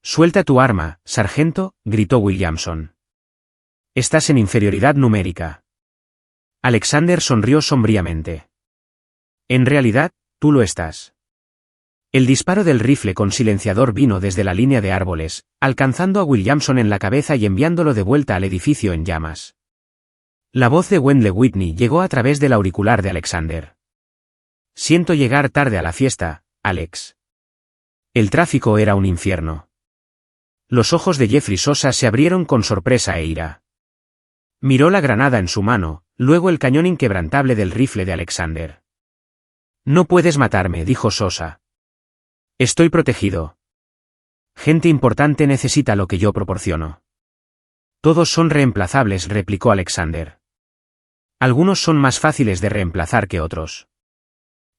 «Suelta tu arma, sargento», gritó Williamson. «Estás en inferioridad numérica». Alexander sonrió sombríamente. «En realidad, tú lo estás». El disparo del rifle con silenciador vino desde la línea de árboles, alcanzando a Williamson en la cabeza y enviándolo de vuelta al edificio en llamas. La voz de Wendell Whitney llegó a través del auricular de Alexander. «Siento llegar tarde a la fiesta, Alex». El tráfico era un infierno. Los ojos de Jeffrey Sosa se abrieron con sorpresa e ira. Miró la granada en su mano, luego el cañón inquebrantable del rifle de Alexander. «No puedes matarme», dijo Sosa. «Estoy protegido. Gente importante necesita lo que yo proporciono». «Todos son reemplazables», replicó Alexander. «Algunos son más fáciles de reemplazar que otros».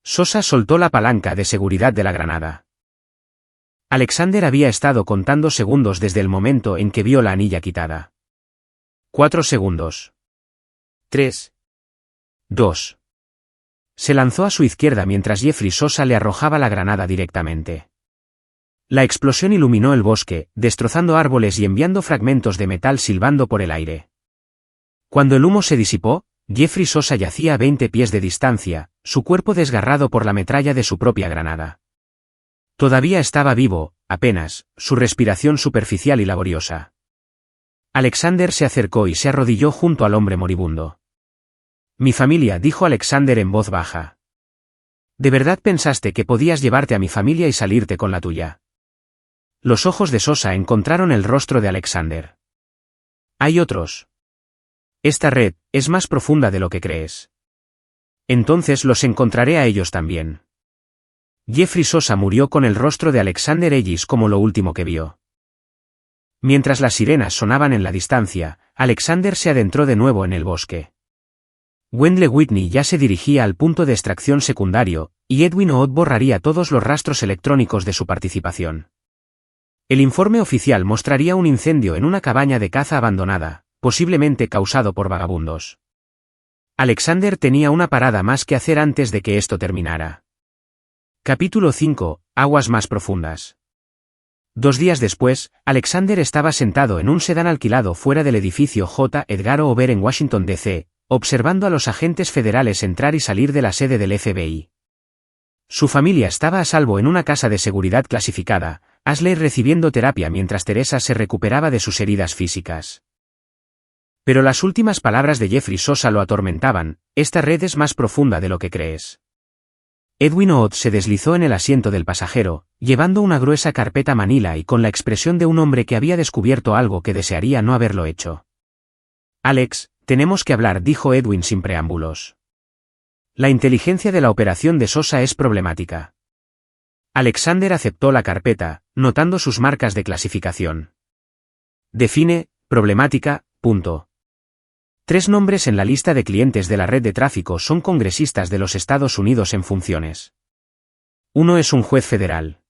Sosa soltó la palanca de seguridad de la granada. Alexander había estado contando segundos desde el momento en que vio la anilla quitada. 4 segundos. 3. 2. Se lanzó a su izquierda mientras Jeffrey Sosa le arrojaba la granada directamente. La explosión iluminó el bosque, destrozando árboles y enviando fragmentos de metal silbando por el aire. Cuando el humo se disipó, Jeffrey Sosa yacía a 20 pies de distancia, su cuerpo desgarrado por la metralla de su propia granada. Todavía estaba vivo, apenas, su respiración superficial y laboriosa. Alexander se acercó y se arrodilló junto al hombre moribundo. «Mi familia», dijo Alexander en voz baja. «¿De verdad pensaste que podías llevarte a mi familia y salirte con la tuya?» Los ojos de Sosa encontraron el rostro de Alexander. «Hay otros. Esta red es más profunda de lo que crees. Entonces los encontraré a ellos también». Jeffrey Sosa murió con el rostro de Alexander Ellis como lo último que vio. Mientras las sirenas sonaban en la distancia, Alexander se adentró de nuevo en el bosque. Wendell Whitney ya se dirigía al punto de extracción secundario, y Edwin Ott borraría todos los rastros electrónicos de su participación. El informe oficial mostraría un incendio en una cabaña de caza abandonada, posiblemente causado por vagabundos. Alexander tenía una parada más que hacer antes de que esto terminara. Capítulo 5. Aguas más profundas. 2 días después, Alexander estaba sentado en un sedán alquilado fuera del edificio J. Edgar Hoover en Washington, D.C., observando a los agentes federales entrar y salir de la sede del FBI. Su familia estaba a salvo en una casa de seguridad clasificada, Ashley recibiendo terapia mientras Teresa se recuperaba de sus heridas físicas. Pero las últimas palabras de Jeffrey Sosa lo atormentaban: «Esta red es más profunda de lo que crees». Edwin Ott se deslizó en el asiento del pasajero, llevando una gruesa carpeta manila y con la expresión de un hombre que había descubierto algo que desearía no haberlo hecho. «Alex, tenemos que hablar», dijo Edwin sin preámbulos. «La inteligencia de la operación de Sosa es problemática». Alexander aceptó la carpeta, notando sus marcas de clasificación. «Define, problemática, punto». 3 nombres en la lista de clientes de la red de tráfico son congresistas de los Estados Unidos en funciones. Uno es un juez federal.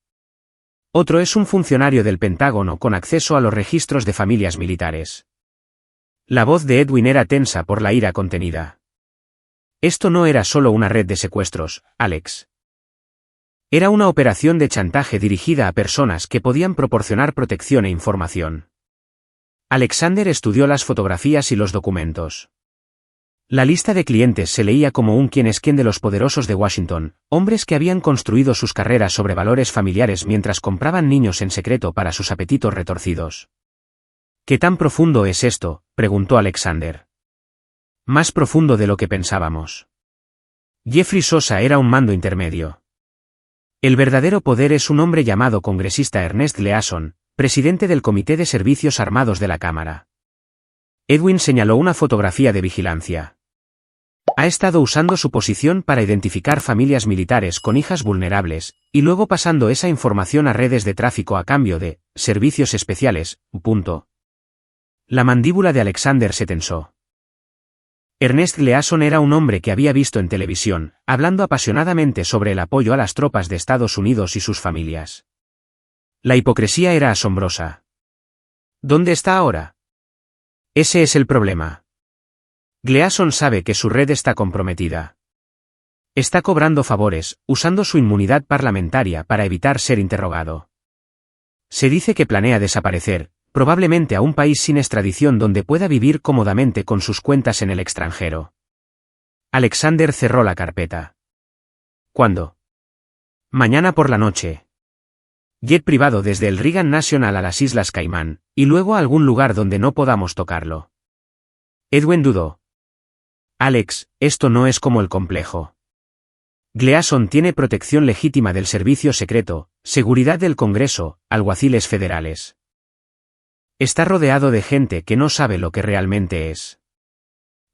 Otro es un funcionario del Pentágono con acceso a los registros de familias militares. La voz de Edwin era tensa por la ira contenida. Esto no era solo una red de secuestros, Alex. Era una operación de chantaje dirigida a personas que podían proporcionar protección e información. Alexander estudió las fotografías y los documentos. La lista de clientes se leía como un quién es quién de los poderosos de Washington, hombres que habían construido sus carreras sobre valores familiares mientras compraban niños en secreto para sus apetitos retorcidos. «¿Qué tan profundo es esto?», preguntó Alexander. «Más profundo de lo que pensábamos». Jeffrey Sosa era un mando intermedio. El verdadero poder es un hombre llamado congresista Ernest Gleason, presidente del Comité de Servicios Armados de la Cámara. Edwin señaló una fotografía de vigilancia. Ha estado usando su posición para identificar familias militares con hijas vulnerables, y luego pasando esa información a redes de tráfico a cambio de servicios especiales. La mandíbula de Alexander se tensó. Ernest Gleason era un hombre que había visto en televisión, hablando apasionadamente sobre el apoyo a las tropas de Estados Unidos y sus familias. La hipocresía era asombrosa. ¿Dónde está ahora? Ese es el problema. Gleason sabe que su red está comprometida. Está cobrando favores, usando su inmunidad parlamentaria para evitar ser interrogado. Se dice que planea desaparecer, probablemente a un país sin extradición donde pueda vivir cómodamente con sus cuentas en el extranjero. Alexander cerró la carpeta. ¿Cuándo? Mañana por la noche. Jet privado desde el Reagan National a las Islas Caimán, y luego a algún lugar donde no podamos tocarlo. Edwin dudó. Alex, esto no es como el complejo. Gleason tiene protección legítima del servicio secreto, seguridad del Congreso, alguaciles federales. Está rodeado de gente que no sabe lo que realmente es.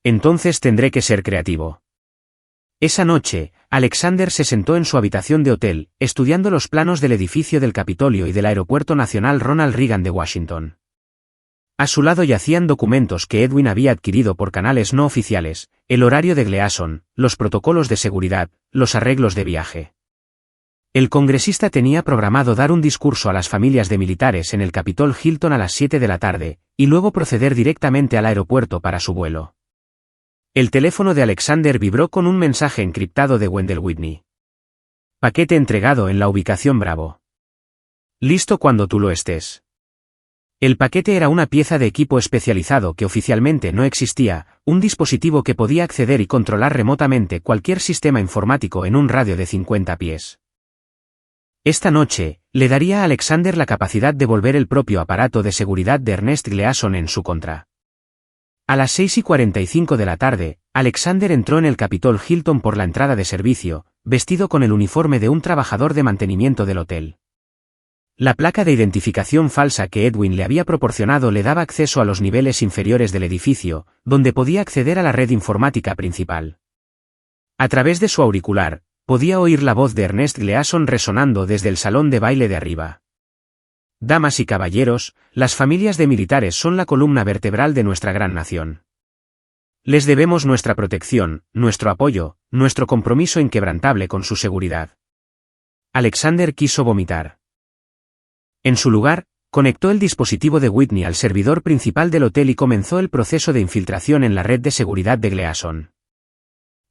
Entonces tendré que ser creativo. Esa noche, Alexander se sentó en su habitación de hotel, estudiando los planos del edificio del Capitolio y del Aeropuerto Nacional Ronald Reagan de Washington. A su lado yacían documentos que Edwin había adquirido por canales no oficiales, el horario de Gleason, los protocolos de seguridad, los arreglos de viaje. El congresista tenía programado dar un discurso a las familias de militares en el Capitol Hilton a las 7 de la tarde, y luego proceder directamente al aeropuerto para su vuelo. El teléfono de Alexander vibró con un mensaje encriptado de Wendell Whitney. Paquete entregado en la ubicación Bravo. Listo cuando tú lo estés. El paquete era una pieza de equipo especializado que oficialmente no existía, un dispositivo que podía acceder y controlar remotamente cualquier sistema informático en un radio de 50 pies. Esta noche, le daría a Alexander la capacidad de volver el propio aparato de seguridad de Ernest Gleason en su contra. A las 6:45 de la tarde, Alexander entró en el Capitol Hilton por la entrada de servicio, vestido con el uniforme de un trabajador de mantenimiento del hotel. La placa de identificación falsa que Edwin le había proporcionado le daba acceso a los niveles inferiores del edificio, donde podía acceder a la red informática principal. A través de su auricular, podía oír la voz de Ernest Gleason resonando desde el salón de baile de arriba. Damas y caballeros, las familias de militares son la columna vertebral de nuestra gran nación. Les debemos nuestra protección, nuestro apoyo, nuestro compromiso inquebrantable con su seguridad. Alexander quiso vomitar. En su lugar, conectó el dispositivo de Whitney al servidor principal del hotel y comenzó el proceso de infiltración en la red de seguridad de Gleason.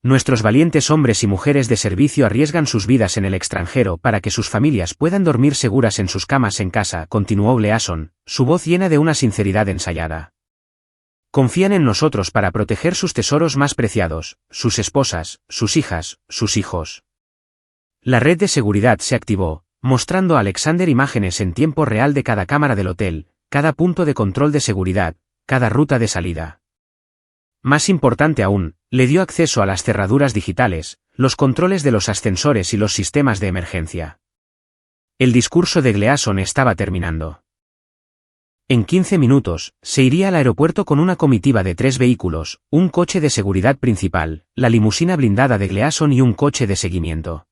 Nuestros valientes hombres y mujeres de servicio arriesgan sus vidas en el extranjero para que sus familias puedan dormir seguras en sus camas en casa, continuó Gleason, su voz llena de una sinceridad ensayada. Confían en nosotros para proteger sus tesoros más preciados, sus esposas, sus hijas, sus hijos. La red de seguridad se activó, mostrando a Alexander imágenes en tiempo real de cada cámara del hotel, cada punto de control de seguridad, cada ruta de salida. Más importante aún, le dio acceso a las cerraduras digitales, los controles de los ascensores y los sistemas de emergencia. El discurso de Gleason estaba terminando. En 15 minutos, se iría al aeropuerto con una comitiva de 3 vehículos, un coche de seguridad principal, la limusina blindada de Gleason y un coche de seguimiento.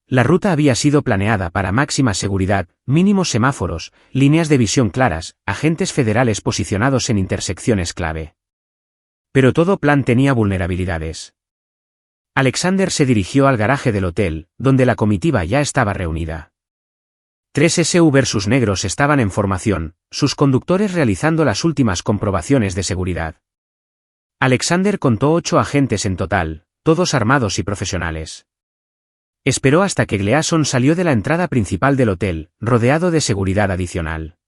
La ruta había sido planeada para máxima seguridad, mínimos semáforos, líneas de visión claras, agentes federales posicionados en intersecciones clave. Pero todo plan tenía vulnerabilidades. Alexander se dirigió al garaje del hotel, donde la comitiva ya estaba reunida. 3 SUVs negros estaban en formación, sus conductores realizando las últimas comprobaciones de seguridad. Alexander contó 8 agentes en total, todos armados y profesionales. Esperó hasta que Gleason salió de la entrada principal del hotel, rodeado de seguridad adicional.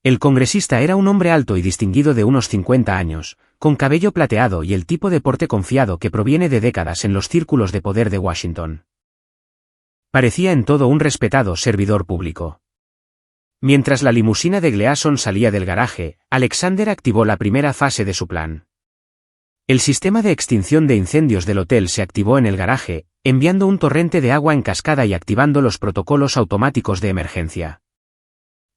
El congresista era un hombre alto y distinguido de unos 50 años, con cabello plateado y el tipo de porte confiado que proviene de décadas en los círculos de poder de Washington. Parecía en todo un respetado servidor público. Mientras la limusina de Gleason salía del garaje, Alexander activó la primera fase de su plan. El sistema de extinción de incendios del hotel se activó en el garaje, enviando un torrente de agua en cascada y activando los protocolos automáticos de emergencia.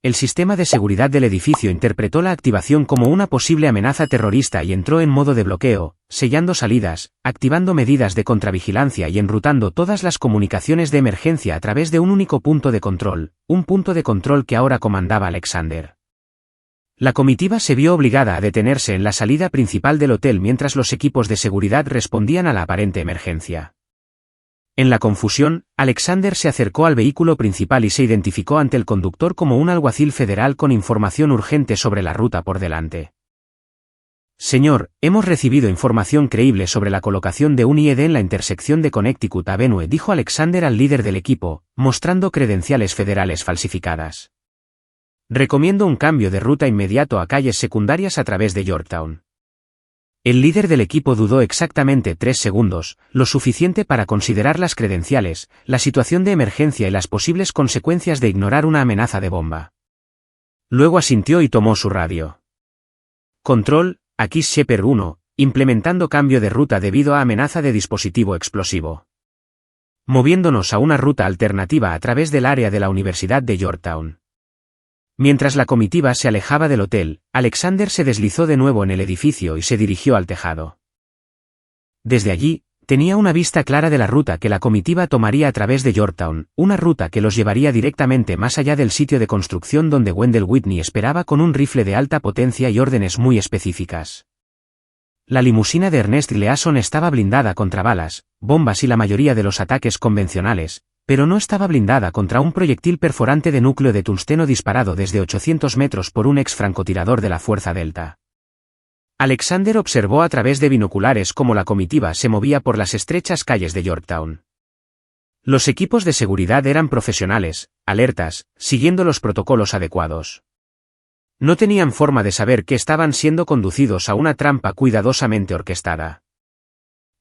El sistema de seguridad del edificio interpretó la activación como una posible amenaza terrorista y entró en modo de bloqueo, sellando salidas, activando medidas de contravigilancia y enrutando todas las comunicaciones de emergencia a través de un único punto de control, un punto de control que ahora comandaba Alexander. La comitiva se vio obligada a detenerse en la salida principal del hotel mientras los equipos de seguridad respondían a la aparente emergencia. En la confusión, Alexander se acercó al vehículo principal y se identificó ante el conductor como un alguacil federal con información urgente sobre la ruta por delante. Señor, hemos recibido información creíble sobre la colocación de un IED en la intersección de Connecticut Avenue, dijo Alexander al líder del equipo, mostrando credenciales federales falsificadas. Recomiendo un cambio de ruta inmediato a calles secundarias a través de Yorktown. El líder del equipo dudó exactamente 3 segundos, lo suficiente para considerar las credenciales, la situación de emergencia y las posibles consecuencias de ignorar una amenaza de bomba. Luego asintió y tomó su radio. Control, aquí Shepherd 1, implementando cambio de ruta debido a amenaza de dispositivo explosivo. Moviéndonos a una ruta alternativa a través del área de la Universidad de Yorktown. Mientras la comitiva se alejaba del hotel, Alexander se deslizó de nuevo en el edificio y se dirigió al tejado. Desde allí, tenía una vista clara de la ruta que la comitiva tomaría a través de Yorktown, una ruta que los llevaría directamente más allá del sitio de construcción donde Wendell Whitney esperaba con un rifle de alta potencia y órdenes muy específicas. La limusina de Ernest Gleason estaba blindada contra balas, bombas y la mayoría de los ataques convencionales, pero no estaba blindada contra un proyectil perforante de núcleo de tungsteno disparado desde 800 metros por un ex francotirador de la Fuerza Delta. Alexander observó a través de binoculares cómo la comitiva se movía por las estrechas calles de Yorktown. Los equipos de seguridad eran profesionales, alertas, siguiendo los protocolos adecuados. No tenían forma de saber que estaban siendo conducidos a una trampa cuidadosamente orquestada.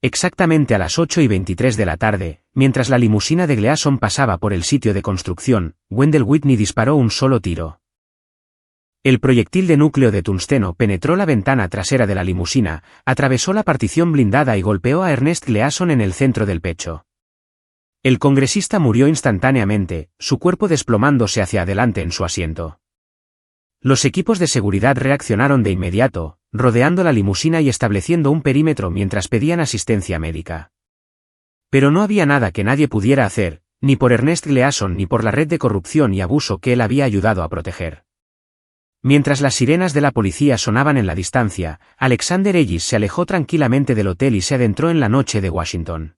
Exactamente a las 8:23 de la tarde, mientras la limusina de Gleason pasaba por el sitio de construcción, Wendell Whitney disparó un solo tiro. El proyectil de núcleo de tungsteno penetró la ventana trasera de la limusina, atravesó la partición blindada y golpeó a Ernest Gleason en el centro del pecho. El congresista murió instantáneamente, su cuerpo desplomándose hacia adelante en su asiento. Los equipos de seguridad reaccionaron de inmediato, rodeando la limusina y estableciendo un perímetro mientras pedían asistencia médica. Pero no había nada que nadie pudiera hacer, ni por Ernest Gleason ni por la red de corrupción y abuso que él había ayudado a proteger. Mientras las sirenas de la policía sonaban en la distancia, Alexander Ellis se alejó tranquilamente del hotel y se adentró en la noche de Washington.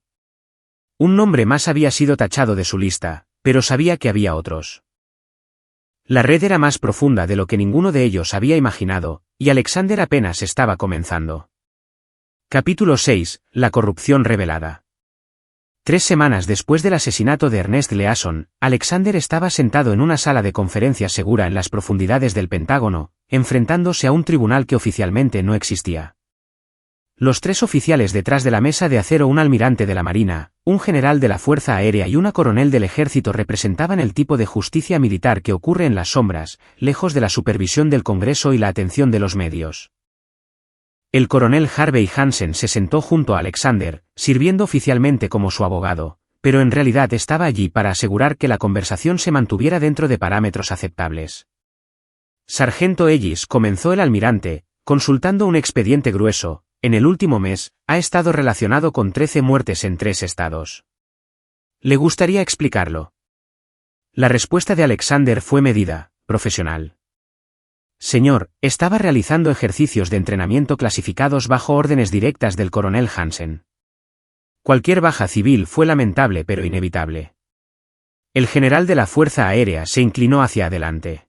Un nombre más había sido tachado de su lista, pero sabía que había otros. La red era más profunda de lo que ninguno de ellos había imaginado, y Alexander apenas estaba comenzando. Capítulo 6. La corrupción revelada. 3 semanas después del asesinato de Ernest Gleason, Alexander estaba sentado en una sala de conferencias segura en las profundidades del Pentágono, enfrentándose a un tribunal que oficialmente no existía. Los 3 oficiales detrás de la mesa de acero, un almirante de la Marina, un general de la Fuerza Aérea y una coronel del Ejército, representaban el tipo de justicia militar que ocurre en las sombras, lejos de la supervisión del Congreso y la atención de los medios. El coronel Harvey Hansen se sentó junto a Alexander, sirviendo oficialmente como su abogado, pero en realidad estaba allí para asegurar que la conversación se mantuviera dentro de parámetros aceptables. Sargento Ellis, comenzó el almirante, consultando un expediente grueso. En el último mes, ha estado relacionado con 13 muertes en 3 estados. ¿Le gustaría explicarlo? La respuesta de Alexander fue medida, profesional. Señor, estaba realizando ejercicios de entrenamiento clasificados bajo órdenes directas del coronel Hansen. Cualquier baja civil fue lamentable pero inevitable. El general de la Fuerza Aérea se inclinó hacia adelante.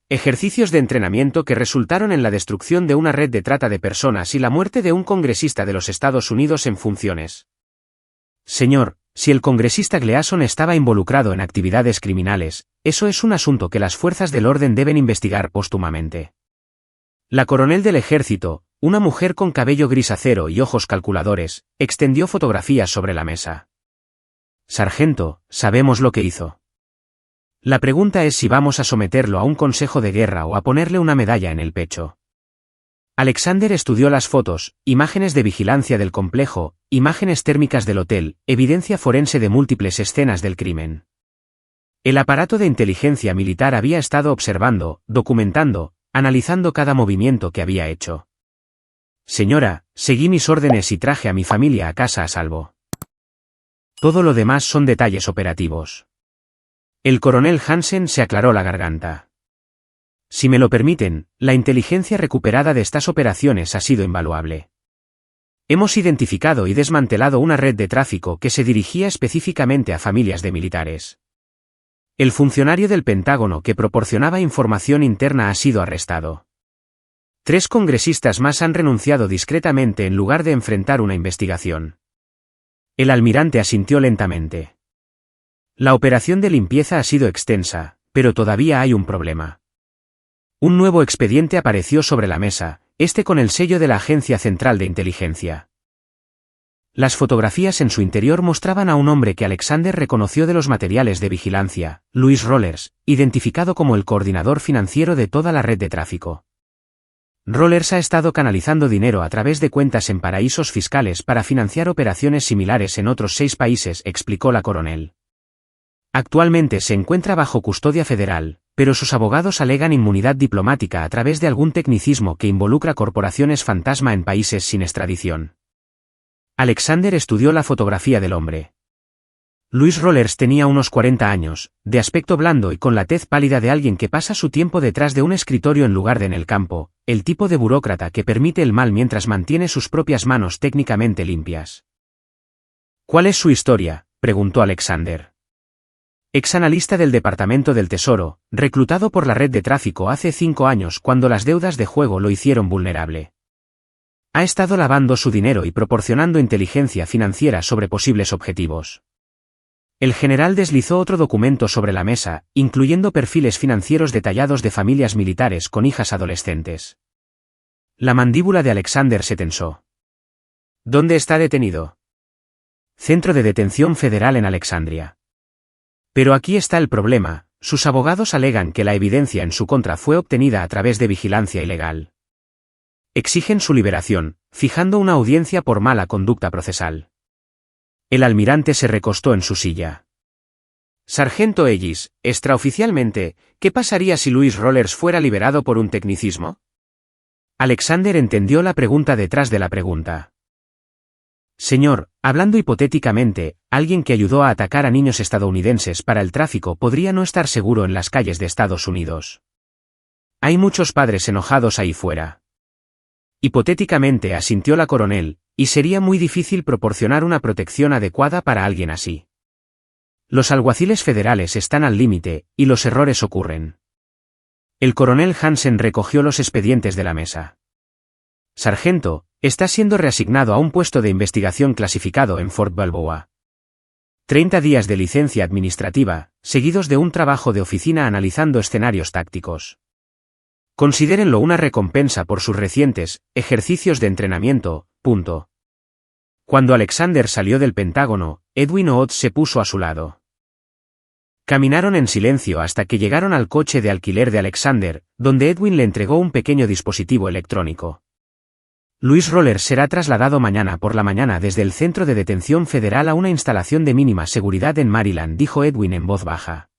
Ejercicios de entrenamiento que resultaron en la destrucción de una red de trata de personas y la muerte de un congresista de los Estados Unidos en funciones. Señor, si el congresista Gleason estaba involucrado en actividades criminales, eso es un asunto que las fuerzas del orden deben investigar póstumamente. La coronel del ejército, una mujer con cabello gris acero y ojos calculadores, extendió fotografías sobre la mesa. Sargento, sabemos lo que hizo. La pregunta es si vamos a someterlo a un consejo de guerra o a ponerle una medalla en el pecho. Alexander estudió las fotos, imágenes de vigilancia del complejo, imágenes térmicas del hotel, evidencia forense de múltiples escenas del crimen. El aparato de inteligencia militar había estado observando, documentando, analizando cada movimiento que había hecho. Señora, seguí mis órdenes y traje a mi familia a casa a salvo. Todo lo demás son detalles operativos. El coronel Hansen se aclaró la garganta. Si me lo permiten, la inteligencia recuperada de estas operaciones ha sido invaluable. Hemos identificado y desmantelado una red de tráfico que se dirigía específicamente a familias de militares. El funcionario del Pentágono que proporcionaba información interna ha sido arrestado. 3 congresistas más han renunciado discretamente en lugar de enfrentar una investigación. El almirante asintió lentamente. La operación de limpieza ha sido extensa, pero todavía hay un problema. Un nuevo expediente apareció sobre la mesa, este con el sello de la Agencia Central de Inteligencia. Las fotografías en su interior mostraban a un hombre que Alexander reconoció de los materiales de vigilancia, Louis Rollers, identificado como el coordinador financiero de toda la red de tráfico. Rollers ha estado canalizando dinero a través de cuentas en paraísos fiscales para financiar operaciones similares en otros 6 países, explicó la coronel. Actualmente se encuentra bajo custodia federal, pero sus abogados alegan inmunidad diplomática a través de algún tecnicismo que involucra corporaciones fantasma en países sin extradición. Alexander estudió la fotografía del hombre. Louis Rollers tenía unos 40 años, de aspecto blando y con la tez pálida de alguien que pasa su tiempo detrás de un escritorio en lugar de en el campo, el tipo de burócrata que permite el mal mientras mantiene sus propias manos técnicamente limpias. ¿Cuál es su historia?, preguntó Alexander. Ex-analista del Departamento del Tesoro, reclutado por la red de tráfico hace 5 años cuando las deudas de juego lo hicieron vulnerable. Ha estado lavando su dinero y proporcionando inteligencia financiera sobre posibles objetivos. El general deslizó otro documento sobre la mesa, incluyendo perfiles financieros detallados de familias militares con hijas adolescentes. La mandíbula de Alexander se tensó. ¿Dónde está detenido? Centro de Detención Federal en Alexandria. Pero aquí está el problema, sus abogados alegan que la evidencia en su contra fue obtenida a través de vigilancia ilegal. Exigen su liberación, fijando una audiencia por mala conducta procesal. El almirante se recostó en su silla. Sargento Ellis, extraoficialmente, ¿qué pasaría si Louis Rollers fuera liberado por un tecnicismo? Alexander entendió la pregunta detrás de la pregunta. Señor, hablando hipotéticamente, alguien que ayudó a atacar a niños estadounidenses para el tráfico podría no estar seguro en las calles de Estados Unidos. Hay muchos padres enojados ahí fuera. Hipotéticamente, asintió la coronel, y sería muy difícil proporcionar una protección adecuada para alguien así. Los alguaciles federales están al límite, y los errores ocurren. El coronel Hansen recogió los expedientes de la mesa. Sargento, está siendo reasignado a un puesto de investigación clasificado en Fort Balboa. 30 días de licencia administrativa, seguidos de un trabajo de oficina analizando escenarios tácticos. Considérenlo una recompensa por sus recientes ejercicios de entrenamiento. Cuando Alexander salió del Pentágono, Edwin Oates se puso a su lado. Caminaron en silencio hasta que llegaron al coche de alquiler de Alexander, donde Edwin le entregó un pequeño dispositivo electrónico. Louis Rollers será trasladado mañana por la mañana desde el Centro de Detención Federal a una instalación de mínima seguridad en Maryland, dijo Edwin en voz baja.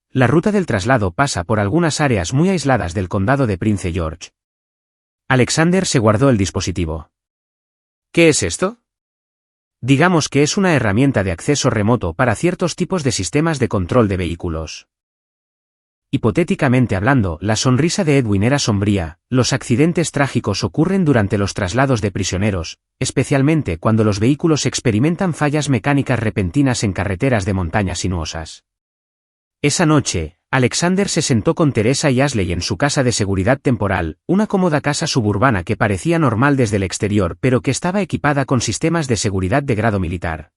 La ruta del traslado pasa por algunas áreas muy aisladas del condado de Prince George. Alexander se guardó el dispositivo. ¿Qué es esto? Digamos que es una herramienta de acceso remoto para ciertos tipos de sistemas de control de vehículos. Hipotéticamente hablando, la sonrisa de Edwin era sombría. Los accidentes trágicos ocurren durante los traslados de prisioneros, especialmente cuando los vehículos experimentan fallas mecánicas repentinas en carreteras de montaña sinuosas. Esa noche, Alexander se sentó con Teresa y Ashley en su casa de seguridad temporal, una cómoda casa suburbana que parecía normal desde el exterior pero que estaba equipada con sistemas de seguridad de grado militar.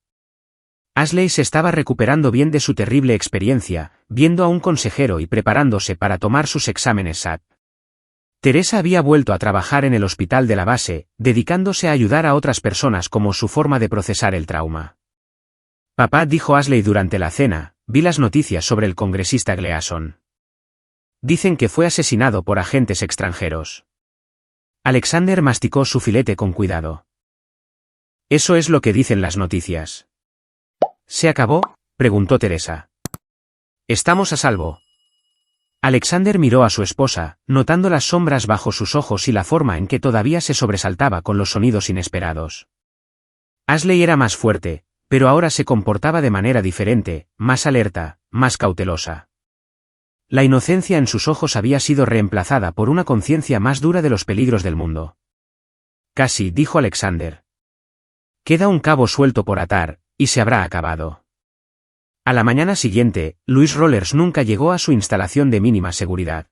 Ashley se estaba recuperando bien de su terrible experiencia, viendo a un consejero y preparándose para tomar sus exámenes SAT. Teresa había vuelto a trabajar en el hospital de la base, dedicándose a ayudar a otras personas como su forma de procesar el trauma. Papá, dijo Ashley durante la cena, vi las noticias sobre el congresista Gleason. Dicen que fue asesinado por agentes extranjeros. Alexander masticó su filete con cuidado. Eso es lo que dicen las noticias. ¿Se acabó?, preguntó Teresa. Estamos a salvo. Alexander miró a su esposa, notando las sombras bajo sus ojos y la forma en que todavía se sobresaltaba con los sonidos inesperados. Ashley era más fuerte, pero ahora se comportaba de manera diferente, más alerta, más cautelosa. La inocencia en sus ojos había sido reemplazada por una conciencia más dura de los peligros del mundo. Casi, dijo Alexander. Queda un cabo suelto por atar, y se habrá acabado. A la mañana siguiente, Louis Rollers nunca llegó a su instalación de mínima seguridad.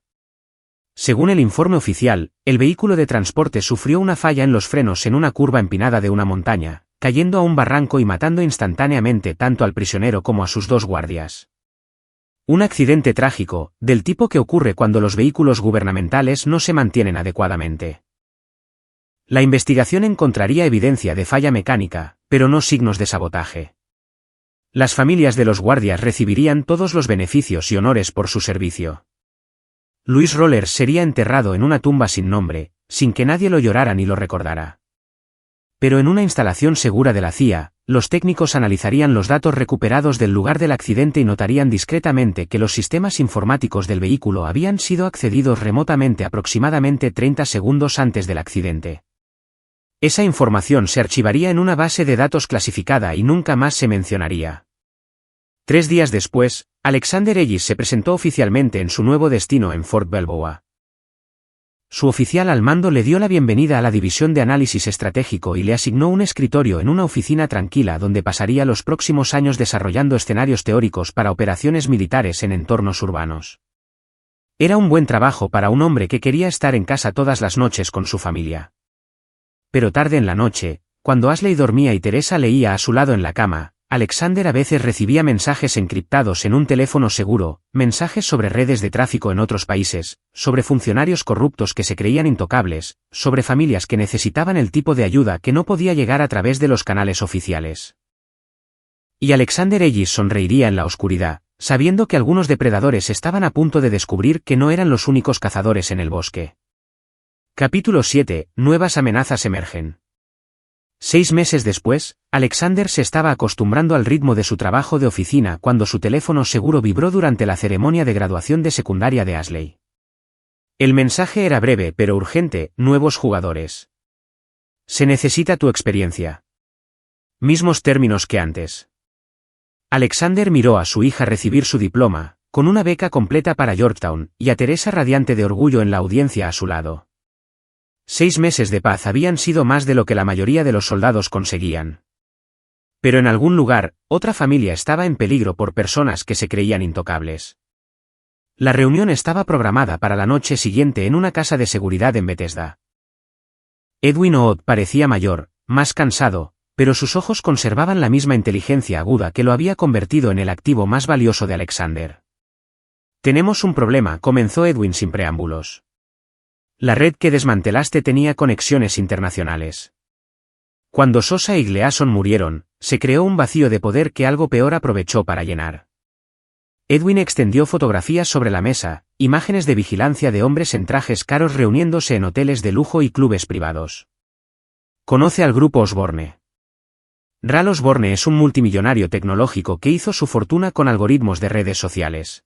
Según el informe oficial, el vehículo de transporte sufrió una falla en los frenos en una curva empinada de una montaña, cayendo a un barranco y matando instantáneamente tanto al prisionero como a sus 2 guardias. Un accidente trágico, del tipo que ocurre cuando los vehículos gubernamentales no se mantienen adecuadamente. La investigación encontraría evidencia de falla mecánica, pero no signos de sabotaje. Las familias de los guardias recibirían todos los beneficios y honores por su servicio. Louis Rollers sería enterrado en una tumba sin nombre, sin que nadie lo llorara ni lo recordara. Pero en una instalación segura de la CIA, los técnicos analizarían los datos recuperados del lugar del accidente y notarían discretamente que los sistemas informáticos del vehículo habían sido accedidos remotamente aproximadamente 30 segundos antes del accidente. Esa información se archivaría en una base de datos clasificada y nunca más se mencionaría. 3 días después, Alexander Ellis se presentó oficialmente en su nuevo destino en Fort Belvoir. Su oficial al mando le dio la bienvenida a la división de análisis estratégico y le asignó un escritorio en una oficina tranquila donde pasaría los próximos años desarrollando escenarios teóricos para operaciones militares en entornos urbanos. Era un buen trabajo para un hombre que quería estar en casa todas las noches con su familia. Pero tarde en la noche, cuando Ashley dormía y Teresa leía a su lado en la cama, Alexander a veces recibía mensajes encriptados en un teléfono seguro, mensajes sobre redes de tráfico en otros países, sobre funcionarios corruptos que se creían intocables, sobre familias que necesitaban el tipo de ayuda que no podía llegar a través de los canales oficiales. Y Alexander Ellis sonreiría en la oscuridad, sabiendo que algunos depredadores estaban a punto de descubrir que no eran los únicos cazadores en el bosque. Capítulo 7. Nuevas amenazas emergen. 6 meses después, Alexander se estaba acostumbrando al ritmo de su trabajo de oficina cuando su teléfono seguro vibró durante la ceremonia de graduación de secundaria de Ashley. El mensaje era breve pero urgente: nuevos jugadores. Se necesita tu experiencia. Mismos términos que antes. Alexander miró a su hija recibir su diploma, con una beca completa para Yorktown, y a Teresa radiante de orgullo en la audiencia a su lado. 6 meses de paz habían sido más de lo que la mayoría de los soldados conseguían. Pero en algún lugar, otra familia estaba en peligro por personas que se creían intocables. La reunión estaba programada para la noche siguiente en una casa de seguridad en Bethesda. Edwin Ood parecía mayor, más cansado, pero sus ojos conservaban la misma inteligencia aguda que lo había convertido en el activo más valioso de Alexander. Tenemos un problema, comenzó Edwin sin preámbulos. La red que desmantelaste tenía conexiones internacionales. Cuando Sosa y Gleason murieron, se creó un vacío de poder que algo peor aprovechó para llenar. Edwin extendió fotografías sobre la mesa, imágenes de vigilancia de hombres en trajes caros reuniéndose en hoteles de lujo y clubes privados. Conoce al grupo Osborne. Ral Osborne es un multimillonario tecnológico que hizo su fortuna con algoritmos de redes sociales.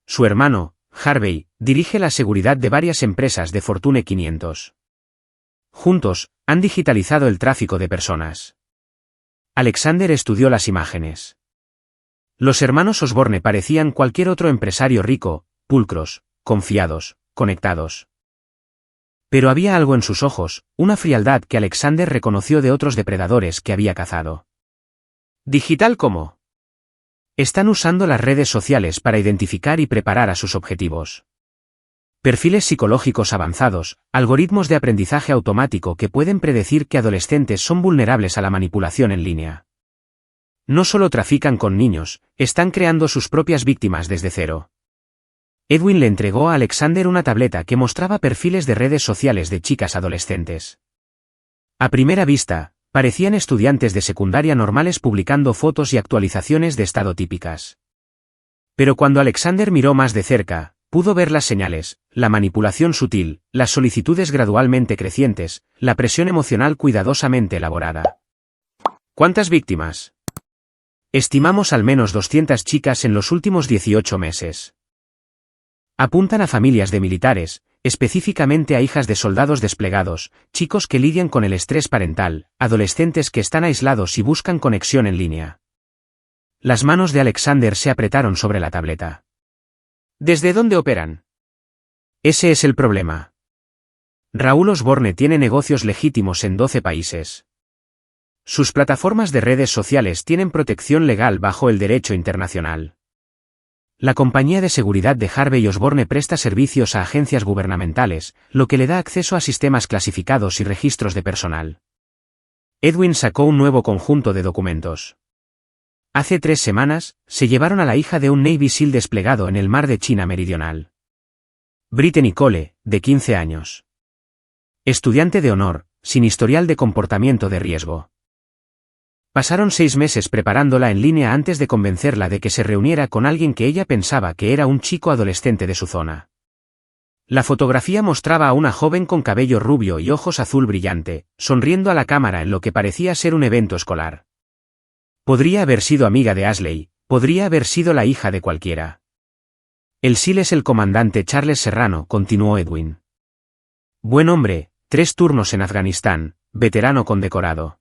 Su hermano, Harvey, dirige la seguridad de varias empresas de Fortune 500. Juntos, han digitalizado el tráfico de personas. Alexander estudió las imágenes. Los hermanos Osborne parecían cualquier otro empresario rico, pulcros, confiados, conectados. Pero había algo en sus ojos, una frialdad que Alexander reconoció de otros depredadores que había cazado. ¿Digital cómo? Están usando las redes sociales para identificar y preparar a sus objetivos. Perfiles psicológicos avanzados, algoritmos de aprendizaje automático que pueden predecir que adolescentes son vulnerables a la manipulación en línea. No solo trafican con niños, están creando sus propias víctimas desde cero. Edwin le entregó a Alexander una tableta que mostraba perfiles de redes sociales de chicas adolescentes. A primera vista, parecían estudiantes de secundaria normales publicando fotos y actualizaciones de estado típicas. Pero cuando Alexander miró más de cerca, Pudo ver las señales, la manipulación sutil, las solicitudes gradualmente crecientes, la presión emocional cuidadosamente elaborada. ¿Cuántas víctimas? Estimamos al menos 200 chicas en los últimos 18 meses. Apuntan a familias de militares, específicamente a hijas de soldados desplegados, chicos que lidian con el estrés parental, adolescentes que están aislados y buscan conexión en línea. Las manos de Alexander se apretaron sobre la tableta. ¿Desde dónde operan? Ese es el problema. Raúl Osborne tiene negocios legítimos en 12 países. Sus plataformas de redes sociales tienen protección legal bajo el derecho internacional. La compañía de seguridad de Harvey Osborne presta servicios a agencias gubernamentales, lo que le da acceso a sistemas clasificados y registros de personal. Edwin sacó un nuevo conjunto de documentos. Hace 3 semanas, se llevaron a la hija de un Navy SEAL desplegado en el mar de China Meridional. Brittany Cole, de 15 años. Estudiante de honor, sin historial de comportamiento de riesgo. Pasaron 6 meses preparándola en línea antes de convencerla de que se reuniera con alguien que ella pensaba que era un chico adolescente de su zona. La fotografía mostraba a una joven con cabello rubio y ojos azul brillante, sonriendo a la cámara en lo que parecía ser un evento escolar. Podría haber sido amiga de Ashley, podría haber sido la hija de cualquiera. El SEAL es el comandante Charles Serrano, continuó Edwin. Buen hombre, 3 turnos en Afganistán, veterano condecorado.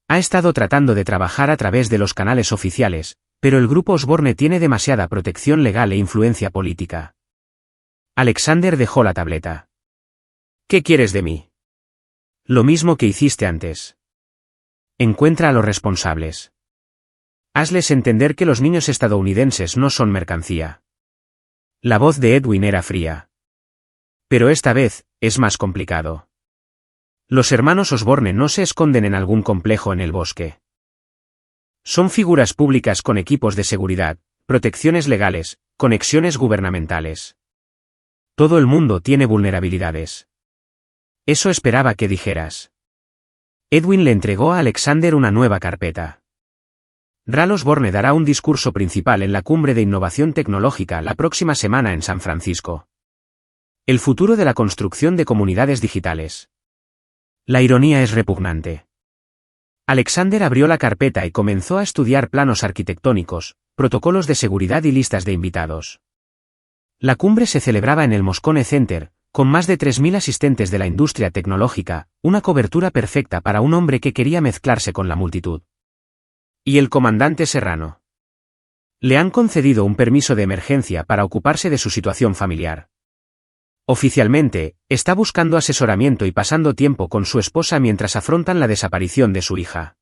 Ha estado tratando de trabajar a través de los canales oficiales, pero el grupo Osborne tiene demasiada protección legal e influencia política. Alexander dejó la tableta. ¿Qué quieres de mí? Lo mismo que hiciste antes. Encuentra a los responsables. Hazles entender que los niños estadounidenses no son mercancía. La voz de Edwin era fría. Pero esta vez, es más complicado. Los hermanos Osborne no se esconden en algún complejo en el bosque. Son figuras públicas con equipos de seguridad, protecciones legales, conexiones gubernamentales. Todo el mundo tiene vulnerabilidades. Eso esperaba que dijeras. Edwin le entregó a Alexander una nueva carpeta. Raúl Osborne dará un discurso principal en la Cumbre de Innovación Tecnológica la próxima semana en San Francisco. El futuro de la construcción de comunidades digitales. La ironía es repugnante. Alexander abrió la carpeta y comenzó a estudiar planos arquitectónicos, protocolos de seguridad y listas de invitados. La cumbre se celebraba en el Moscone Center, con más de 3.000 asistentes de la industria tecnológica, una cobertura perfecta para un hombre que quería mezclarse con la multitud. ¿Y el comandante Serrano? Le han concedido un permiso de emergencia para ocuparse de su situación familiar. Oficialmente, está buscando asesoramiento y pasando tiempo con su esposa mientras afrontan la desaparición de su hija.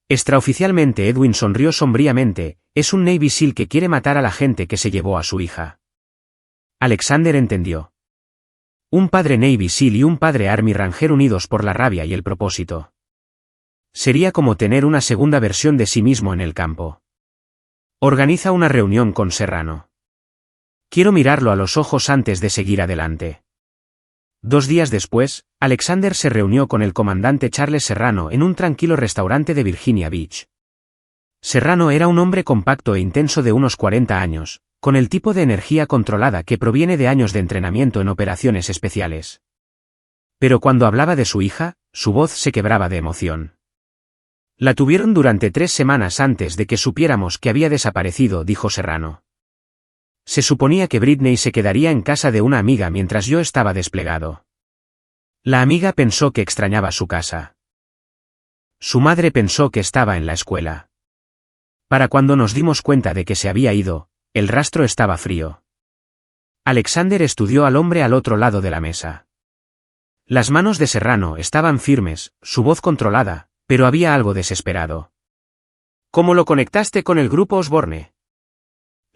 Extraoficialmente Edwin sonrió sombríamente, es un Navy SEAL que quiere matar a la gente que se llevó a su hija. Alexander entendió. Un padre Navy SEAL y un padre Army Ranger unidos por la rabia y el propósito. Sería como tener una segunda versión de sí mismo en el campo. Organiza una reunión con Serrano. Quiero mirarlo a los ojos antes de seguir adelante. 2 días después, Alexander se reunió con el comandante Charles Serrano en un tranquilo restaurante de Virginia Beach. Serrano era un hombre compacto e intenso de unos 40 años, con el tipo de energía controlada que proviene de años de entrenamiento en operaciones especiales. Pero cuando hablaba de su hija, su voz se quebraba de emoción. La tuvieron durante 3 semanas antes de que supiéramos que había desaparecido, dijo Serrano. Se suponía que Brittany se quedaría en casa de una amiga mientras yo estaba desplegado. La amiga pensó que extrañaba su casa. Su madre pensó que estaba en la escuela. Para cuando nos dimos cuenta de que se había ido, el rastro estaba frío. Alexander estudió al hombre al otro lado de la mesa. Las manos de Serrano estaban firmes, su voz controlada, pero había algo desesperado. ¿Cómo lo conectaste con el grupo Osborne?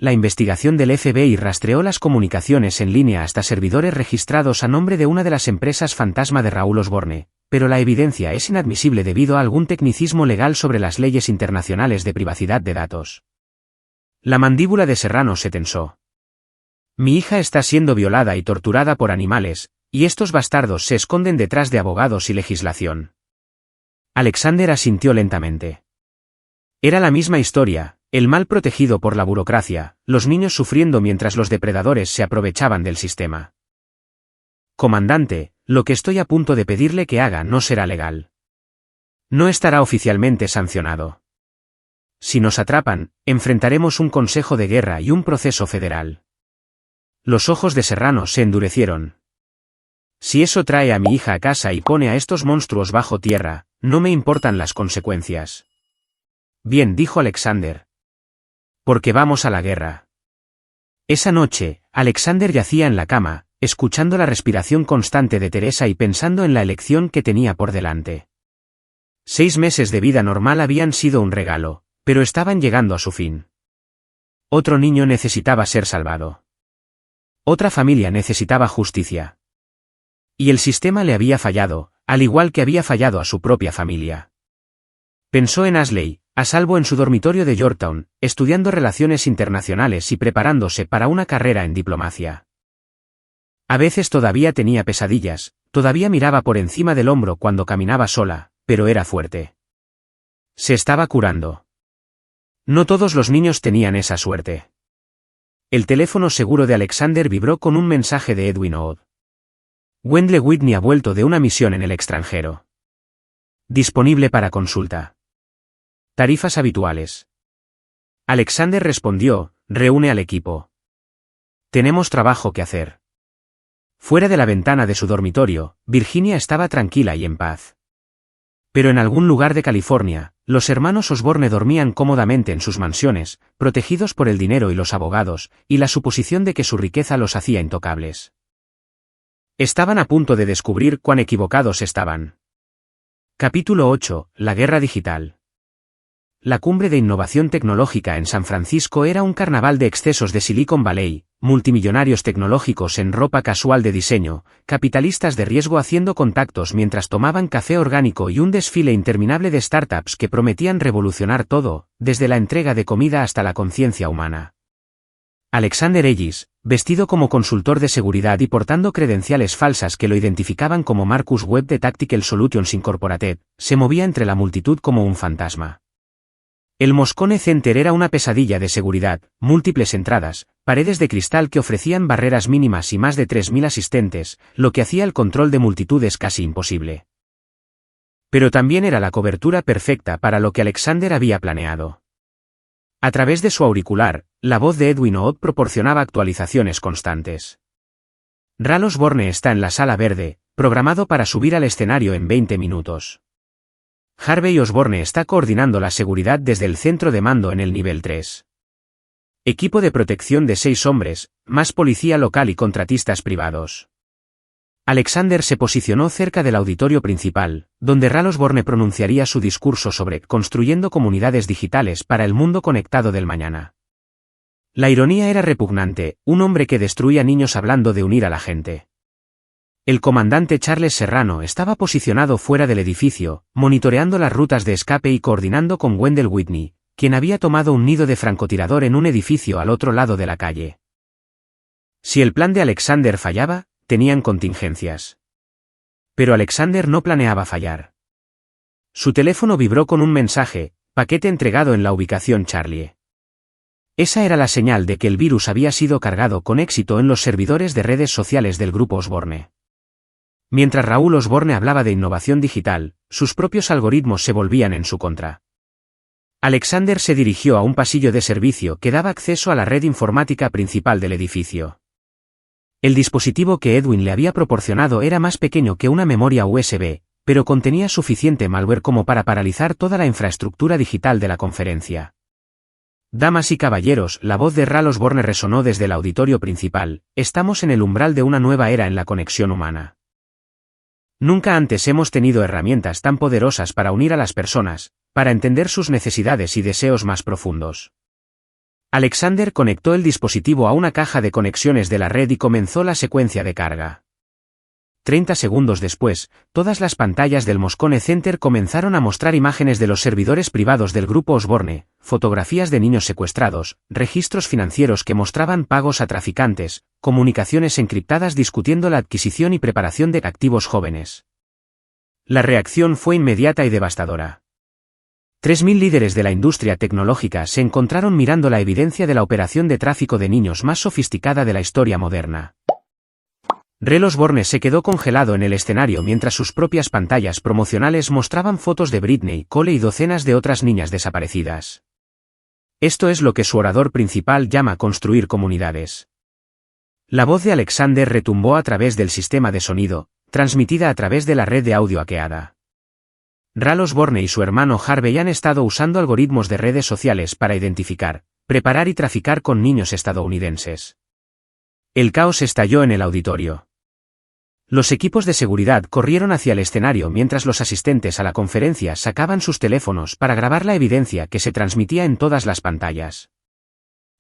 La investigación del FBI rastreó las comunicaciones en línea hasta servidores registrados a nombre de una de las empresas fantasma de Raúl Osborne, pero la evidencia es inadmisible debido a algún tecnicismo legal sobre las leyes internacionales de privacidad de datos. La mandíbula de Serrano se tensó. Mi hija está siendo violada y torturada por animales, y estos bastardos se esconden detrás de abogados y legislación. Alexander asintió lentamente. Era la misma historia, El mal protegido por la burocracia, los niños sufriendo mientras los depredadores se aprovechaban del sistema. Comandante, lo que estoy a punto de pedirle que haga no será legal. No estará oficialmente sancionado. Si nos atrapan, enfrentaremos un consejo de guerra y un proceso federal. Los ojos de Serrano se endurecieron. Si eso trae a mi hija a casa y pone a estos monstruos bajo tierra, no me importan las consecuencias. Bien, dijo Alexander. Porque vamos a la guerra. Esa noche, Alexander yacía en la cama, escuchando la respiración constante de Teresa y pensando en la elección que tenía por delante. 6 meses de vida normal habían sido un regalo, pero estaban llegando a su fin. Otro niño necesitaba ser salvado. Otra familia necesitaba justicia. Y el sistema le había fallado, al igual que había fallado a su propia familia. Pensó en Ashley, a salvo en su dormitorio de Yorktown, estudiando relaciones internacionales y preparándose para una carrera en diplomacia. A veces todavía tenía pesadillas, todavía miraba por encima del hombro cuando caminaba sola, pero era fuerte. Se estaba curando. No todos los niños tenían esa suerte. El teléfono seguro de Alexander vibró con un mensaje de Edwin Odd. Wendell Whitney ha vuelto de una misión en el extranjero. Disponible para consulta. Tarifas habituales. Alexander respondió, reúne al equipo. Tenemos trabajo que hacer. Fuera de la ventana de su dormitorio, Virginia estaba tranquila y en paz. Pero en algún lugar de California, los hermanos Osborne dormían cómodamente en sus mansiones, protegidos por el dinero y los abogados, y la suposición de que su riqueza los hacía intocables. Estaban a punto de descubrir cuán equivocados estaban. Capítulo 8. La guerra digital. La cumbre de innovación tecnológica en San Francisco era un carnaval de excesos de Silicon Valley, multimillonarios tecnológicos en ropa casual de diseño, capitalistas de riesgo haciendo contactos mientras tomaban café orgánico y un desfile interminable de startups que prometían revolucionar todo, desde la entrega de comida hasta la conciencia humana. Alexander Ellis, vestido como consultor de seguridad y portando credenciales falsas que lo identificaban como Marcus Webb de Tactical Solutions Incorporated, se movía entre la multitud como un fantasma. El Moscone Center era una pesadilla de seguridad, múltiples entradas, paredes de cristal que ofrecían barreras mínimas y más de 3.000 asistentes, lo que hacía el control de multitudes casi imposible. Pero también era la cobertura perfecta para lo que Alexander había planeado. A través de su auricular, la voz de Edwin Odd proporcionaba actualizaciones constantes. Ral Osborne está en la sala verde, programado para subir al escenario en 20 minutos. Harvey Osborne está coordinando la seguridad desde el centro de mando en el nivel 3. Equipo de protección de 6 hombres, más policía local y contratistas privados. Alexander se posicionó cerca del auditorio principal, donde Ral Osborne pronunciaría su discurso sobre construyendo comunidades digitales para el mundo conectado del mañana. La ironía era repugnante, un hombre que destruía niños hablando de unir a la gente. El comandante Charles Serrano estaba posicionado fuera del edificio, monitoreando las rutas de escape y coordinando con Wendell Whitney, quien había tomado un nido de francotirador en un edificio al otro lado de la calle. Si el plan de Alexander fallaba, tenían contingencias. Pero Alexander no planeaba fallar. Su teléfono vibró con un mensaje, paquete entregado en la ubicación Charlie. Esa era la señal de que el virus había sido cargado con éxito en los servidores de redes sociales del grupo Osborne. Mientras Raúl Osborne hablaba de innovación digital, sus propios algoritmos se volvían en su contra. Alexander se dirigió a un pasillo de servicio que daba acceso a la red informática principal del edificio. El dispositivo que Edwin le había proporcionado era más pequeño que una memoria USB, pero contenía suficiente malware como para paralizar toda la infraestructura digital de la conferencia. Damas y caballeros, la voz de Ral Osborne resonó desde el auditorio principal, estamos en el umbral de una nueva era en la conexión humana. Nunca antes hemos tenido herramientas tan poderosas para unir a las personas, para entender sus necesidades y deseos más profundos. Alexander conectó el dispositivo a una caja de conexiones de la red y comenzó la secuencia de carga. 30 segundos después, todas las pantallas del Moscone Center comenzaron a mostrar imágenes de los servidores privados del grupo Osborne, fotografías de niños secuestrados, registros financieros que mostraban pagos a traficantes, comunicaciones encriptadas discutiendo la adquisición y preparación de activos jóvenes. La reacción fue inmediata y devastadora. 3.000 líderes de la industria tecnológica se encontraron mirando la evidencia de la operación de tráfico de niños más sofisticada de la historia moderna. Rel Osborne se quedó congelado en el escenario mientras sus propias pantallas promocionales mostraban fotos de Britney, Cole y docenas de otras niñas desaparecidas. Esto es lo que su orador principal llama construir comunidades. La voz de Alexander retumbó a través del sistema de sonido, transmitida a través de la red de audio hackeada. Rel Osborne y su hermano Harvey han estado usando algoritmos de redes sociales para identificar, preparar y traficar con niños estadounidenses. El caos estalló en el auditorio. Los equipos de seguridad corrieron hacia el escenario mientras los asistentes a la conferencia sacaban sus teléfonos para grabar la evidencia que se transmitía en todas las pantallas.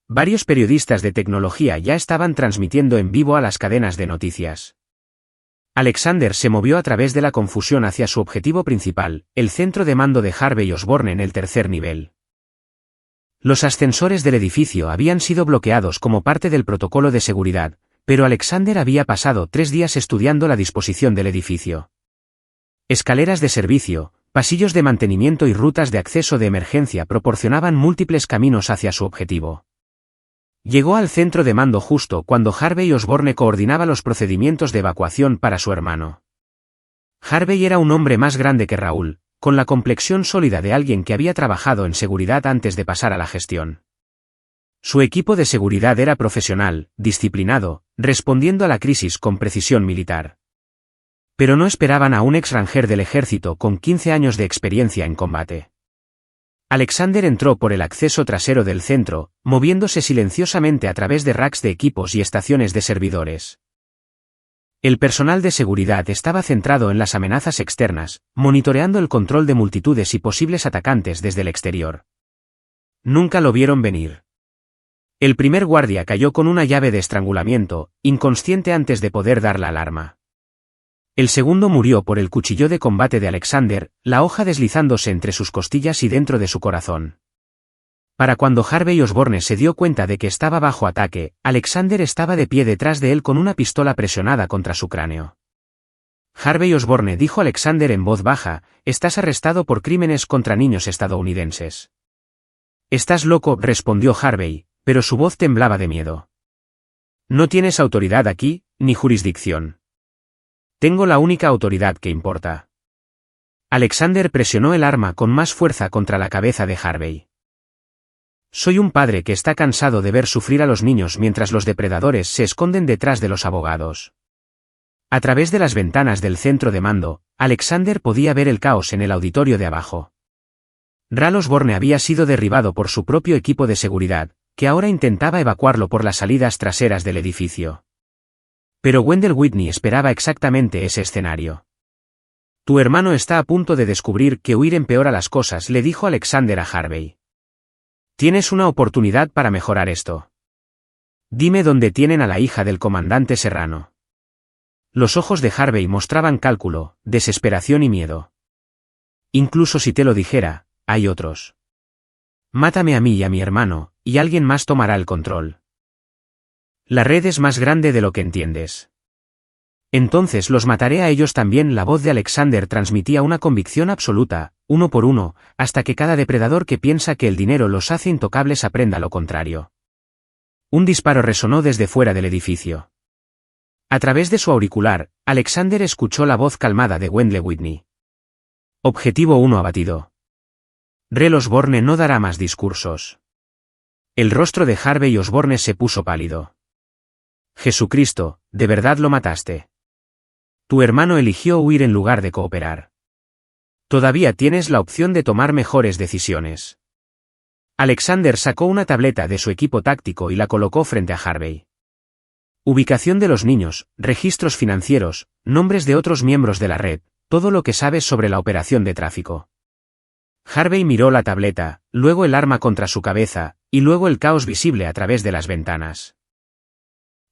Varios periodistas de tecnología ya estaban transmitiendo en vivo a las cadenas de noticias. Alexander se movió a través de la confusión hacia su objetivo principal, el centro de mando de Harvey Osborne en el tercer nivel. Los ascensores del edificio habían sido bloqueados como parte del protocolo de seguridad, pero Alexander había pasado 3 días estudiando la disposición del edificio. Escaleras de servicio, pasillos de mantenimiento y rutas de acceso de emergencia proporcionaban múltiples caminos hacia su objetivo. Llegó al centro de mando justo cuando Harvey Osborne coordinaba los procedimientos de evacuación para su hermano. Harvey era un hombre más grande que Raúl, con la complexión sólida de alguien que había trabajado en seguridad antes de pasar a la gestión. Su equipo de seguridad era profesional, disciplinado, respondiendo a la crisis con precisión militar. Pero no esperaban a un ex ranger del ejército con 15 años de experiencia en combate. Alexander entró por el acceso trasero del centro, moviéndose silenciosamente a través de racks de equipos y estaciones de servidores. El personal de seguridad estaba centrado en las amenazas externas, monitoreando el control de multitudes y posibles atacantes desde el exterior. Nunca lo vieron venir. El primer guardia cayó con una llave de estrangulamiento, inconsciente antes de poder dar la alarma. El segundo murió por el cuchillo de combate de Alexander, la hoja deslizándose entre sus costillas y dentro de su corazón. Para cuando Harvey Osborne se dio cuenta de que estaba bajo ataque, Alexander estaba de pie detrás de él con una pistola presionada contra su cráneo. Harvey Osborne dijo a Alexander en voz baja: «Estás arrestado por crímenes contra niños estadounidenses». «Estás loco», respondió Harvey, pero su voz temblaba de miedo. «No tienes autoridad aquí, ni jurisdicción. Tengo la única autoridad que importa». Alexander presionó el arma con más fuerza contra la cabeza de Harvey. «Soy un padre que está cansado de ver sufrir a los niños mientras los depredadores se esconden detrás de los abogados». A través de las ventanas del centro de mando, Alexander podía ver el caos en el auditorio de abajo. Rel Osborne había sido derribado por su propio equipo de seguridad, que ahora intentaba evacuarlo por las salidas traseras del edificio. Pero Wendell Whitney esperaba exactamente ese escenario. «Tu hermano está a punto de descubrir que huir empeora las cosas», le dijo Alexander a Harvey. «Tienes una oportunidad para mejorar esto. Dime dónde tienen a la hija del comandante Serrano». Los ojos de Harvey mostraban cálculo, desesperación y miedo. «Incluso si te lo dijera, hay otros. Mátame a mí y a mi hermano, y alguien más tomará el control. La red es más grande de lo que entiendes. Entonces los mataré a ellos también». La voz de Alexander transmitía una convicción absoluta, uno por uno, hasta que cada depredador que piensa que el dinero los hace intocables aprenda lo contrario. Un disparo resonó desde fuera del edificio. A través de su auricular, Alexander escuchó la voz calmada de Wendell Whitney. Objetivo 1 abatido. Rel Osborne no dará más discursos. El rostro de Harvey Osborne se puso pálido. «Jesucristo, ¿de verdad lo mataste? Tu hermano eligió huir en lugar de cooperar. Todavía tienes la opción de tomar mejores decisiones». Alexander sacó una tableta de su equipo táctico y la colocó frente a Harvey. Ubicación de los niños, registros financieros, nombres de otros miembros de la red, todo lo que sabes sobre la operación de tráfico. Harvey miró la tableta, luego el arma contra su cabeza, y luego el caos visible a través de las ventanas.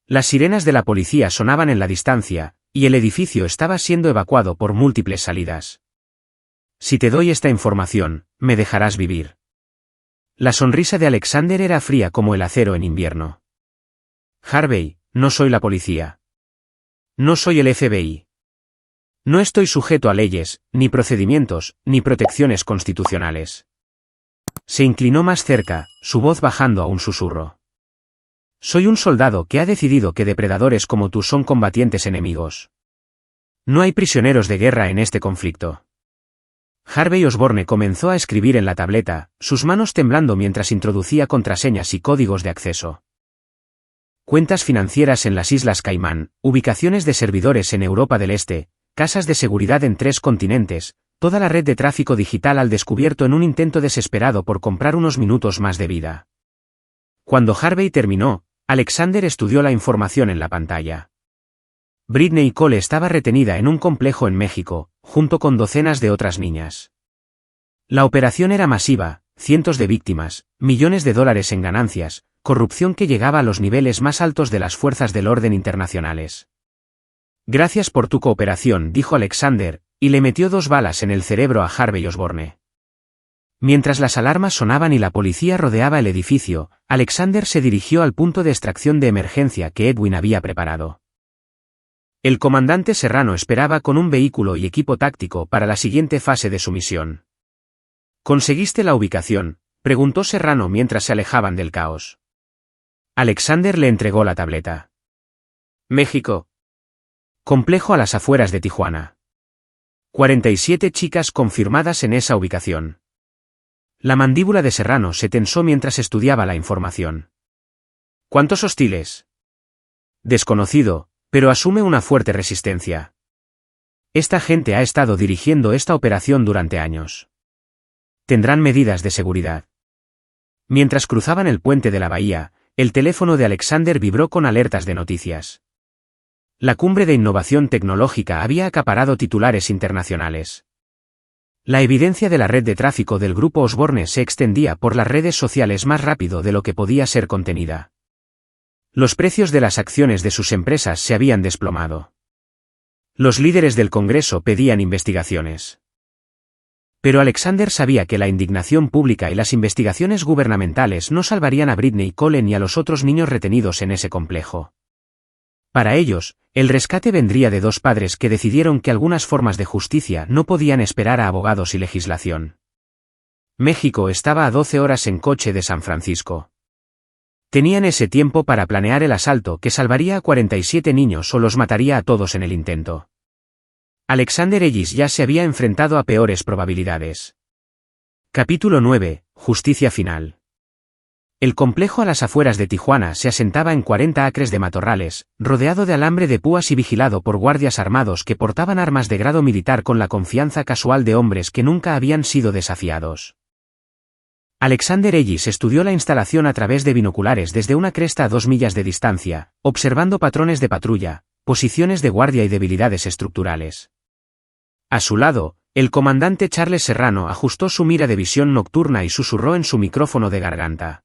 Las sirenas de la policía sonaban en la distancia, y el edificio estaba siendo evacuado por múltiples salidas. «Si te doy esta información, me dejarás vivir». La sonrisa de Alexander era fría como el acero en invierno. «Harvey, no soy la policía. No soy el FBI. No estoy sujeto a leyes, ni procedimientos, ni protecciones constitucionales. Se inclinó más cerca, su voz bajando a un susurro. Soy un soldado que ha decidido que depredadores como tú son combatientes enemigos. No hay prisioneros de guerra en este conflicto. Harvey Osborne comenzó a escribir en la tableta, sus manos temblando mientras introducía contraseñas y códigos de acceso. Cuentas financieras en las Islas Caimán, ubicaciones de servidores en Europa del Este, casas de seguridad en 3 continentes, toda la red de tráfico digital al descubierto en un intento desesperado por comprar unos minutos más de vida. Cuando Harvey terminó, Alexander estudió la información en la pantalla. Britney Cole estaba retenida en un complejo en México, junto con docenas de otras niñas. La operación era masiva, cientos de víctimas, millones de dólares en ganancias, corrupción que llegaba a los niveles más altos de las fuerzas del orden internacionales. Gracias por tu cooperación, dijo Alexander, y le metió 2 balas en el cerebro a Harvey Osborne. Mientras las alarmas sonaban y la policía rodeaba el edificio, Alexander se dirigió al punto de extracción de emergencia que Edwin había preparado. El comandante Serrano esperaba con un vehículo y equipo táctico para la siguiente fase de su misión. ¿Conseguiste la ubicación?, preguntó Serrano mientras se alejaban del caos. Alexander le entregó la tableta. México. Complejo a las afueras de Tijuana. 47 chicas confirmadas en esa ubicación. La mandíbula de Serrano se tensó mientras estudiaba la información. ¿Cuántos hostiles? Desconocido, pero asume una fuerte resistencia. Esta gente ha estado dirigiendo esta operación durante años. Tendrán medidas de seguridad. Mientras cruzaban el puente de la bahía, el teléfono de Alexander vibró con alertas de noticias. La cumbre de innovación tecnológica había acaparado titulares internacionales. La evidencia de la red de tráfico del grupo Osborne se extendía por las redes sociales más rápido de lo que podía ser contenida. Los precios de las acciones de sus empresas se habían desplomado. Los líderes del Congreso pedían investigaciones. Pero Alexander sabía que la indignación pública y las investigaciones gubernamentales no salvarían a Britney Cole ni a los otros niños retenidos en ese complejo. Para ellos, el rescate vendría de 2 padres que decidieron que algunas formas de justicia no podían esperar a abogados y legislación. México estaba a 12 horas en coche de San Francisco. Tenían ese tiempo para planear el asalto que salvaría a 47 niños o los mataría a todos en el intento. Alexander Ellis ya se había enfrentado a peores probabilidades. Capítulo 9. Justicia final. El complejo a las afueras de Tijuana se asentaba en 40 acres de matorrales, rodeado de alambre de púas y vigilado por guardias armados que portaban armas de grado militar con la confianza casual de hombres que nunca habían sido desafiados. Alexander Ellis estudió la instalación a través de binoculares desde una cresta a 2 millas de distancia, observando patrones de patrulla, posiciones de guardia y debilidades estructurales. A su lado, el comandante Charles Serrano ajustó su mira de visión nocturna y susurró en su micrófono de garganta.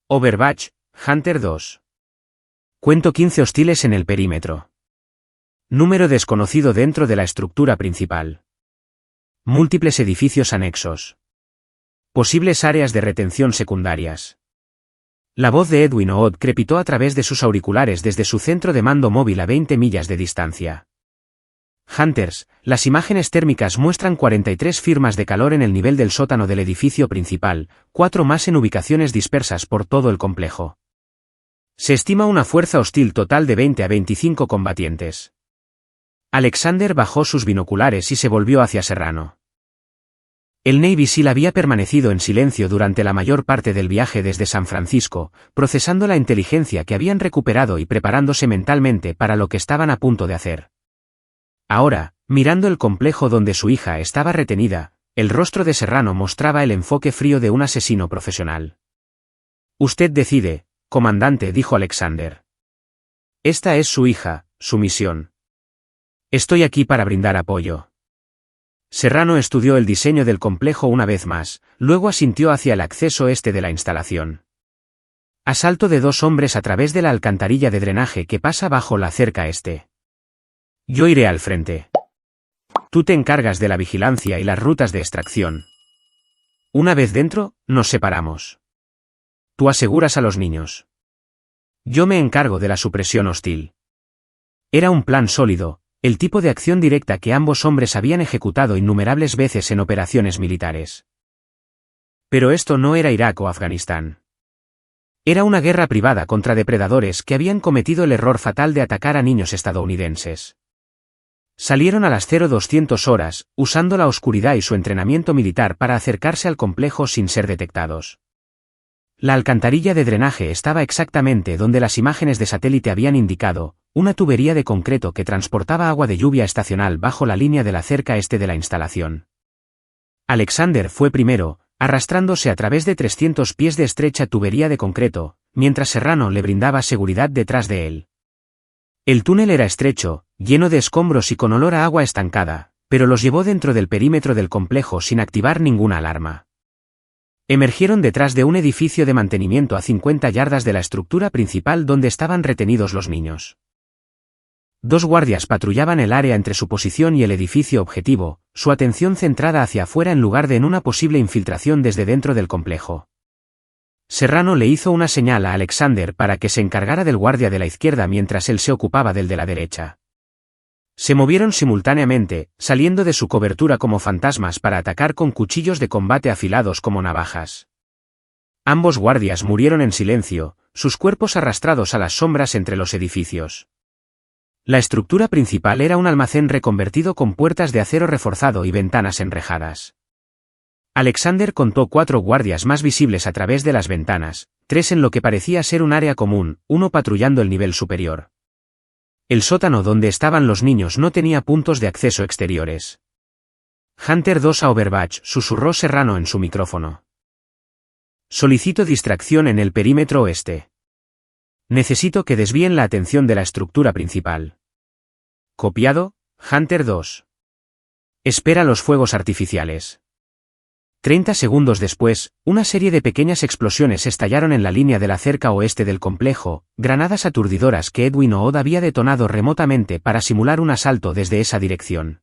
Overwatch, Hunter 2. Cuento 15 hostiles en el perímetro. Número desconocido dentro de la estructura principal. Múltiples edificios anexos. Posibles áreas de retención secundarias. La voz de Edwin Ood crepitó a través de sus auriculares desde su centro de mando móvil a 20 millas de distancia. Hunters, las imágenes térmicas muestran 43 firmas de calor en el nivel del sótano del edificio principal, 4 más en ubicaciones dispersas por todo el complejo. Se estima una fuerza hostil total de 20 a 25 combatientes. Alexander bajó sus binoculares y se volvió hacia Serrano. El Navy SEAL había permanecido en silencio durante la mayor parte del viaje desde San Francisco, procesando la inteligencia que habían recuperado y preparándose mentalmente para lo que estaban a punto de hacer. Ahora, mirando el complejo donde su hija estaba retenida, el rostro de Serrano mostraba el enfoque frío de un asesino profesional. Usted decide, comandante, dijo Alexander. Esta es su hija, su misión. Estoy aquí para brindar apoyo. Serrano estudió el diseño del complejo una vez más, luego asintió hacia el acceso este de la instalación. Asalto de 2 hombres a través de la alcantarilla de drenaje que pasa bajo la cerca este. Yo iré al frente. Tú te encargas de la vigilancia y las rutas de extracción. Una vez dentro, nos separamos. Tú aseguras a los niños. Yo me encargo de la supresión hostil. Era un plan sólido, el tipo de acción directa que ambos hombres habían ejecutado innumerables veces en operaciones militares. Pero esto no era Irak o Afganistán. Era una guerra privada contra depredadores que habían cometido el error fatal de atacar a niños estadounidenses. Salieron a las 0200 horas, usando la oscuridad y su entrenamiento militar para acercarse al complejo sin ser detectados. La alcantarilla de drenaje estaba exactamente donde las imágenes de satélite habían indicado, una tubería de concreto que transportaba agua de lluvia estacional bajo la línea de la cerca este de la instalación. Alexander fue primero, arrastrándose a través de 300 pies de estrecha tubería de concreto, mientras Serrano le brindaba seguridad detrás de él. El túnel era estrecho, lleno de escombros y con olor a agua estancada, pero los llevó dentro del perímetro del complejo sin activar ninguna alarma. Emergieron detrás de un edificio de mantenimiento a 50 yardas de la estructura principal donde estaban retenidos los niños. 2 guardias patrullaban el área entre su posición y el edificio objetivo, su atención centrada hacia afuera en lugar de en una posible infiltración desde dentro del complejo. Serrano le hizo una señal a Alexander para que se encargara del guardia de la izquierda mientras él se ocupaba del de la derecha. Se movieron simultáneamente, saliendo de su cobertura como fantasmas para atacar con cuchillos de combate afilados como navajas. Ambos guardias murieron en silencio, sus cuerpos arrastrados a las sombras entre los edificios. La estructura principal era un almacén reconvertido con puertas de acero reforzado y ventanas enrejadas. Alexander contó 4 guardias más visibles a través de las ventanas, 3 en lo que parecía ser un área común, uno patrullando el nivel superior. El sótano donde estaban los niños no tenía puntos de acceso exteriores. Hunter 2 a Overwatch, susurró Serrano en su micrófono. Solicito distracción en el perímetro oeste. Necesito que desvíen la atención de la estructura principal. Copiado, Hunter 2. Espera los fuegos artificiales. 30 segundos después, una serie de pequeñas explosiones estallaron en la línea de la cerca oeste del complejo, granadas aturdidoras que Edwin Ood había detonado remotamente para simular un asalto desde esa dirección.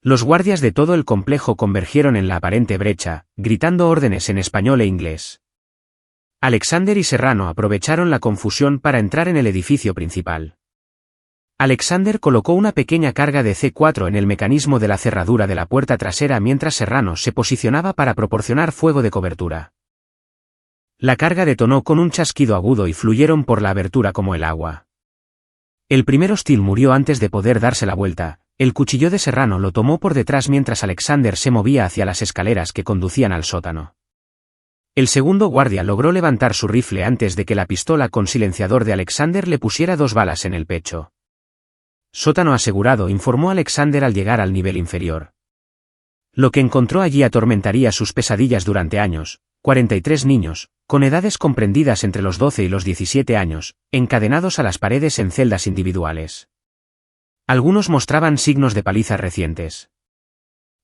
Los guardias de todo el complejo convergieron en la aparente brecha, gritando órdenes en español e inglés. Alexander y Serrano aprovecharon la confusión para entrar en el edificio principal. Alexander colocó una pequeña carga de C4 en el mecanismo de la cerradura de la puerta trasera mientras Serrano se posicionaba para proporcionar fuego de cobertura. La carga detonó con un chasquido agudo y fluyeron por la abertura como el agua. El primer hostil murió antes de poder darse la vuelta, el cuchillo de Serrano lo tomó por detrás mientras Alexander se movía hacia las escaleras que conducían al sótano. El segundo guardia logró levantar su rifle antes de que la pistola con silenciador de Alexander le pusiera 2 balas en el pecho. Sótano asegurado, informó Alexander al llegar al nivel inferior. Lo que encontró allí atormentaría sus pesadillas durante años. 43 niños, con edades comprendidas entre los 12 y los 17 años, encadenados a las paredes en celdas individuales. Algunos mostraban signos de palizas recientes.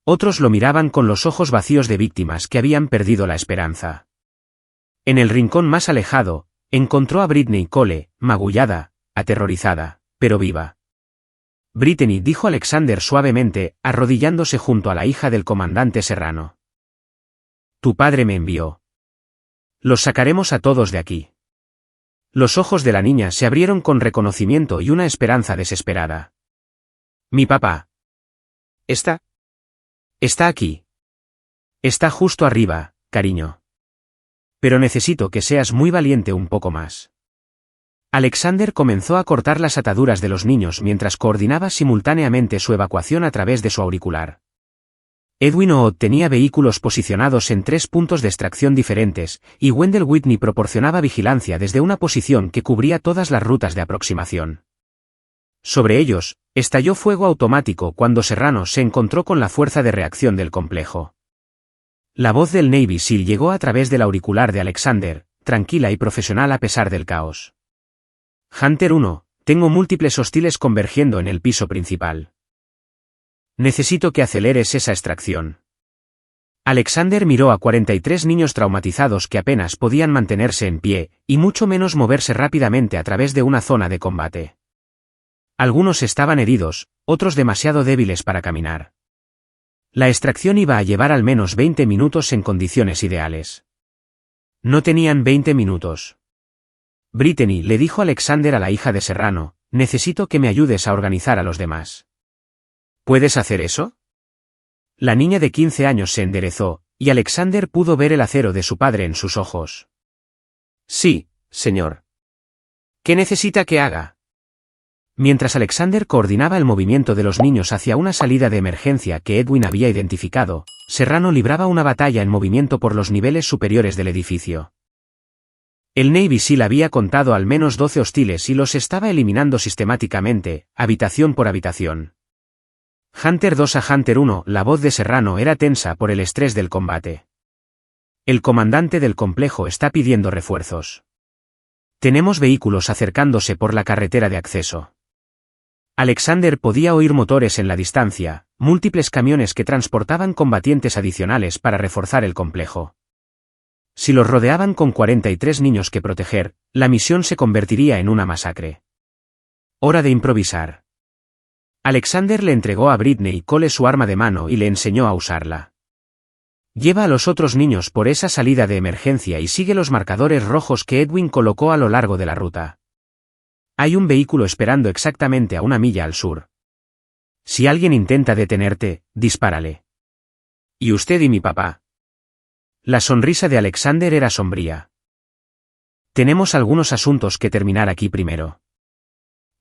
Otros lo miraban con los ojos vacíos de víctimas que habían perdido la esperanza. En el rincón más alejado, encontró a Brittany Cole, magullada, aterrorizada, pero viva. Brittany, dijo Alexander suavemente, arrodillándose junto a la hija del comandante Serrano. Tu padre me envió. Los sacaremos a todos de aquí. Los ojos de la niña se abrieron con reconocimiento y una esperanza desesperada. Mi papá. Está aquí. Está justo arriba, cariño. Pero necesito que seas muy valiente un poco más. Alexander comenzó a cortar las ataduras de los niños mientras coordinaba simultáneamente su evacuación a través de su auricular. Edwin Ood tenía vehículos posicionados en 3 puntos de extracción diferentes, y Wendell Whitney proporcionaba vigilancia desde una posición que cubría todas las rutas de aproximación. Sobre ellos, estalló fuego automático cuando Serrano se encontró con la fuerza de reacción del complejo. La voz del Navy SEAL llegó a través del auricular de Alexander, tranquila y profesional a pesar del caos. Hunter 1, tengo múltiples hostiles convergiendo en el piso principal. Necesito que aceleres esa extracción. Alexander miró a 43 niños traumatizados que apenas podían mantenerse en pie, y mucho menos moverse rápidamente a través de una zona de combate. Algunos estaban heridos, otros demasiado débiles para caminar. La extracción iba a llevar al menos 20 minutos en condiciones ideales. No tenían 20 minutos. Brittany, le dijo Alexander a la hija de Serrano, necesito que me ayudes a organizar a los demás. ¿Puedes hacer eso? La niña de 15 años se enderezó, y Alexander pudo ver el acero de su padre en sus ojos. Sí, señor. ¿Qué necesita que haga? Mientras Alexander coordinaba el movimiento de los niños hacia una salida de emergencia que Edwin había identificado, Serrano libraba una batalla en movimiento por los niveles superiores del edificio. El Navy SEAL había contado al menos 12 hostiles y los estaba eliminando sistemáticamente, habitación por habitación. Hunter 2 a Hunter 1, la voz de Serrano era tensa por el estrés del combate. El comandante del complejo está pidiendo refuerzos. Tenemos vehículos acercándose por la carretera de acceso. Alexander podía oír motores en la distancia, múltiples camiones que transportaban combatientes adicionales para reforzar el complejo. Si los rodeaban con 43 niños que proteger, la misión se convertiría en una masacre. Hora de improvisar. Alexander le entregó a Britney Cole su arma de mano y le enseñó a usarla. Lleva a los otros niños por esa salida de emergencia y sigue los marcadores rojos que Edwin colocó a lo largo de la ruta. Hay un vehículo esperando exactamente a 1 milla al sur. Si alguien intenta detenerte, dispárale. ¿Y usted y mi papá? La sonrisa de Alexander era sombría. Tenemos algunos asuntos que terminar aquí primero.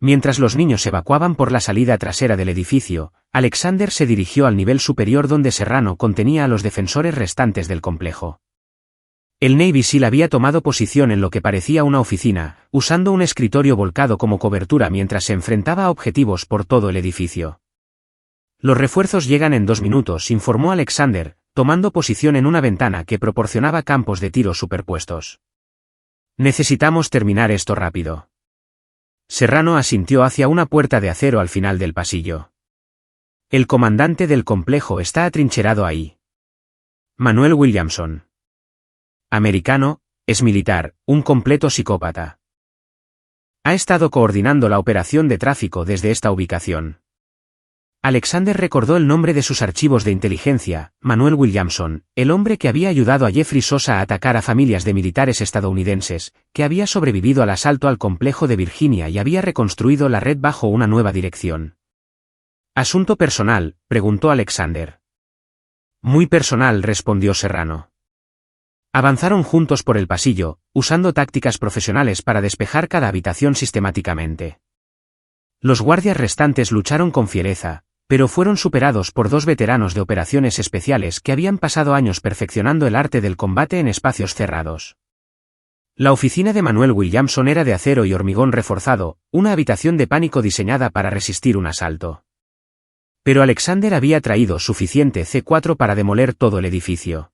Mientras los niños evacuaban por la salida trasera del edificio, Alexander se dirigió al nivel superior donde Serrano contenía a los defensores restantes del complejo. El Navy SEAL había tomado posición en lo que parecía una oficina, usando un escritorio volcado como cobertura mientras se enfrentaba a objetivos por todo el edificio. Los refuerzos llegan en 2 minutos, informó Alexander, tomando posición en una ventana que proporcionaba campos de tiro superpuestos. Necesitamos terminar esto rápido. Serrano asintió hacia una puerta de acero al final del pasillo. El comandante del complejo está atrincherado ahí. Manuel Williamson. Americano, es militar, un completo psicópata. Ha estado coordinando la operación de tráfico desde esta ubicación. Alexander recordó el nombre de sus archivos de inteligencia, Manuel Williamson, el hombre que había ayudado a Jeffrey Sosa a atacar a familias de militares estadounidenses, que había sobrevivido al asalto al complejo de Virginia y había reconstruido la red bajo una nueva dirección. ¿Asunto personal?, preguntó Alexander. Muy personal, respondió Serrano. Avanzaron juntos por el pasillo, usando tácticas profesionales para despejar cada habitación sistemáticamente. Los guardias restantes lucharon con fiereza, pero fueron superados por 2 veteranos de operaciones especiales que habían pasado años perfeccionando el arte del combate en espacios cerrados. La oficina de Manuel Williamson era de acero y hormigón reforzado, una habitación de pánico diseñada para resistir un asalto. Pero Alexander había traído suficiente C4 para demoler todo el edificio.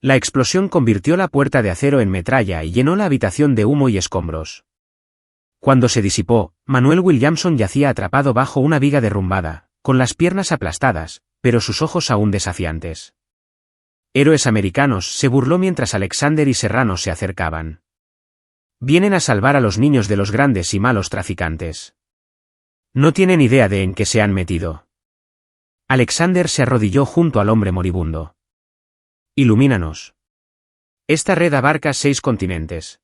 La explosión convirtió la puerta de acero en metralla y llenó la habitación de humo y escombros. Cuando se disipó, Manuel Williamson yacía atrapado bajo una viga derrumbada, con las piernas aplastadas, pero sus ojos aún desafiantes. Héroes americanos, se burló mientras Alexander y Serrano se acercaban. Vienen a salvar a los niños de los grandes y malos traficantes. No tienen idea de en qué se han metido. Alexander se arrodilló junto al hombre moribundo. Ilumínanos. Esta red abarca 6 continentes.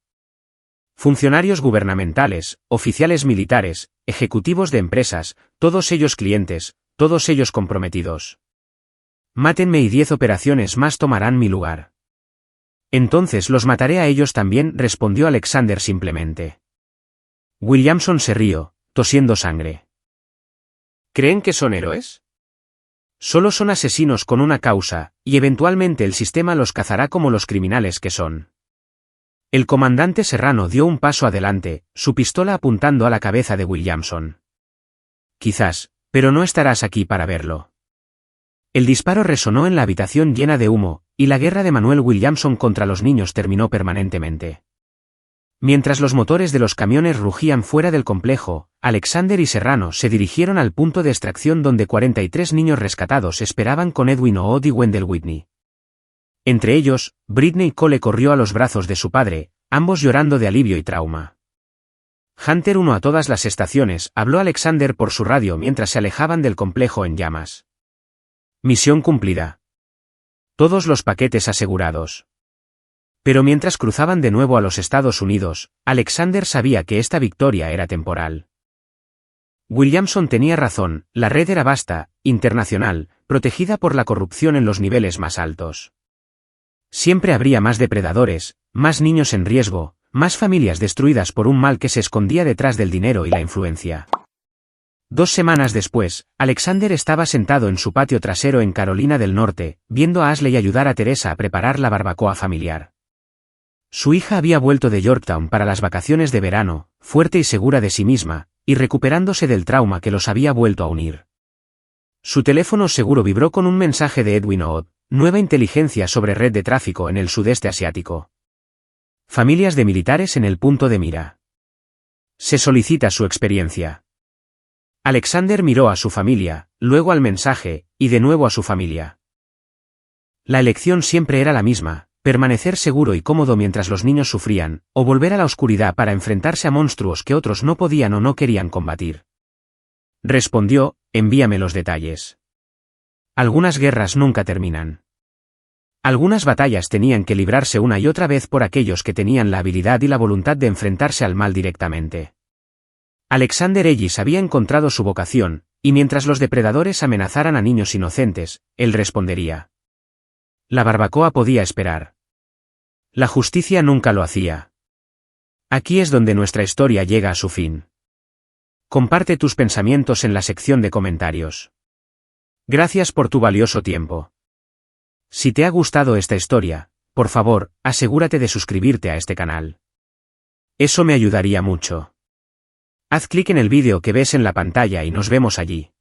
Funcionarios gubernamentales, oficiales militares, ejecutivos de empresas, todos ellos clientes, todos ellos comprometidos. Mátenme y 10 operaciones más tomarán mi lugar. Entonces los mataré a ellos también, respondió Alexander simplemente. Williamson se rió, tosiendo sangre. ¿Creen que son héroes? Solo son asesinos con una causa, y eventualmente el sistema los cazará como los criminales que son. El comandante Serrano dio un paso adelante, su pistola apuntando a la cabeza de Williamson. Quizás, pero no estarás aquí para verlo. El disparo resonó en la habitación llena de humo, y la guerra de Manuel Williamson contra los niños terminó permanentemente. Mientras los motores de los camiones rugían fuera del complejo, Alexander y Serrano se dirigieron al punto de extracción donde 43 niños rescatados esperaban con Edwin Ood y Wendell Whitney. Entre ellos, Britney Cole corrió a los brazos de su padre, ambos llorando de alivio y trauma. Hunter 1 a todas las estaciones, habló Alexander por su radio mientras se alejaban del complejo en llamas. Misión cumplida. Todos los paquetes asegurados. Pero mientras cruzaban de nuevo a los Estados Unidos, Alexander sabía que esta victoria era temporal. Williamson tenía razón, la red era vasta, internacional, protegida por la corrupción en los niveles más altos. Siempre habría más depredadores, más niños en riesgo, más familias destruidas por un mal que se escondía detrás del dinero y la influencia. 2 semanas después, Alexander estaba sentado en su patio trasero en Carolina del Norte, viendo a Ashley ayudar a Teresa a preparar la barbacoa familiar. Su hija había vuelto de Yorktown para las vacaciones de verano, fuerte y segura de sí misma, y recuperándose del trauma que los había vuelto a unir. Su teléfono seguro vibró con un mensaje de Edwin Odd, nueva inteligencia sobre red de tráfico en el sudeste asiático. Familias de militares en el punto de mira. Se solicita su experiencia. Alexander miró a su familia, luego al mensaje, y de nuevo a su familia. La elección siempre era la misma, permanecer seguro y cómodo mientras los niños sufrían, o volver a la oscuridad para enfrentarse a monstruos que otros no podían o no querían combatir. Respondió, envíame los detalles. Algunas guerras nunca terminan. Algunas batallas tenían que librarse una y otra vez por aquellos que tenían la habilidad y la voluntad de enfrentarse al mal directamente. Alexander Ellis había encontrado su vocación, y mientras los depredadores amenazaran a niños inocentes, él respondería. La barbacoa podía esperar. La justicia nunca lo hacía. Aquí es donde nuestra historia llega a su fin. Comparte tus pensamientos en la sección de comentarios. Gracias por tu valioso tiempo. Si te ha gustado esta historia, por favor, asegúrate de suscribirte a este canal. Eso me ayudaría mucho. Haz clic en el vídeo que ves en la pantalla y nos vemos allí.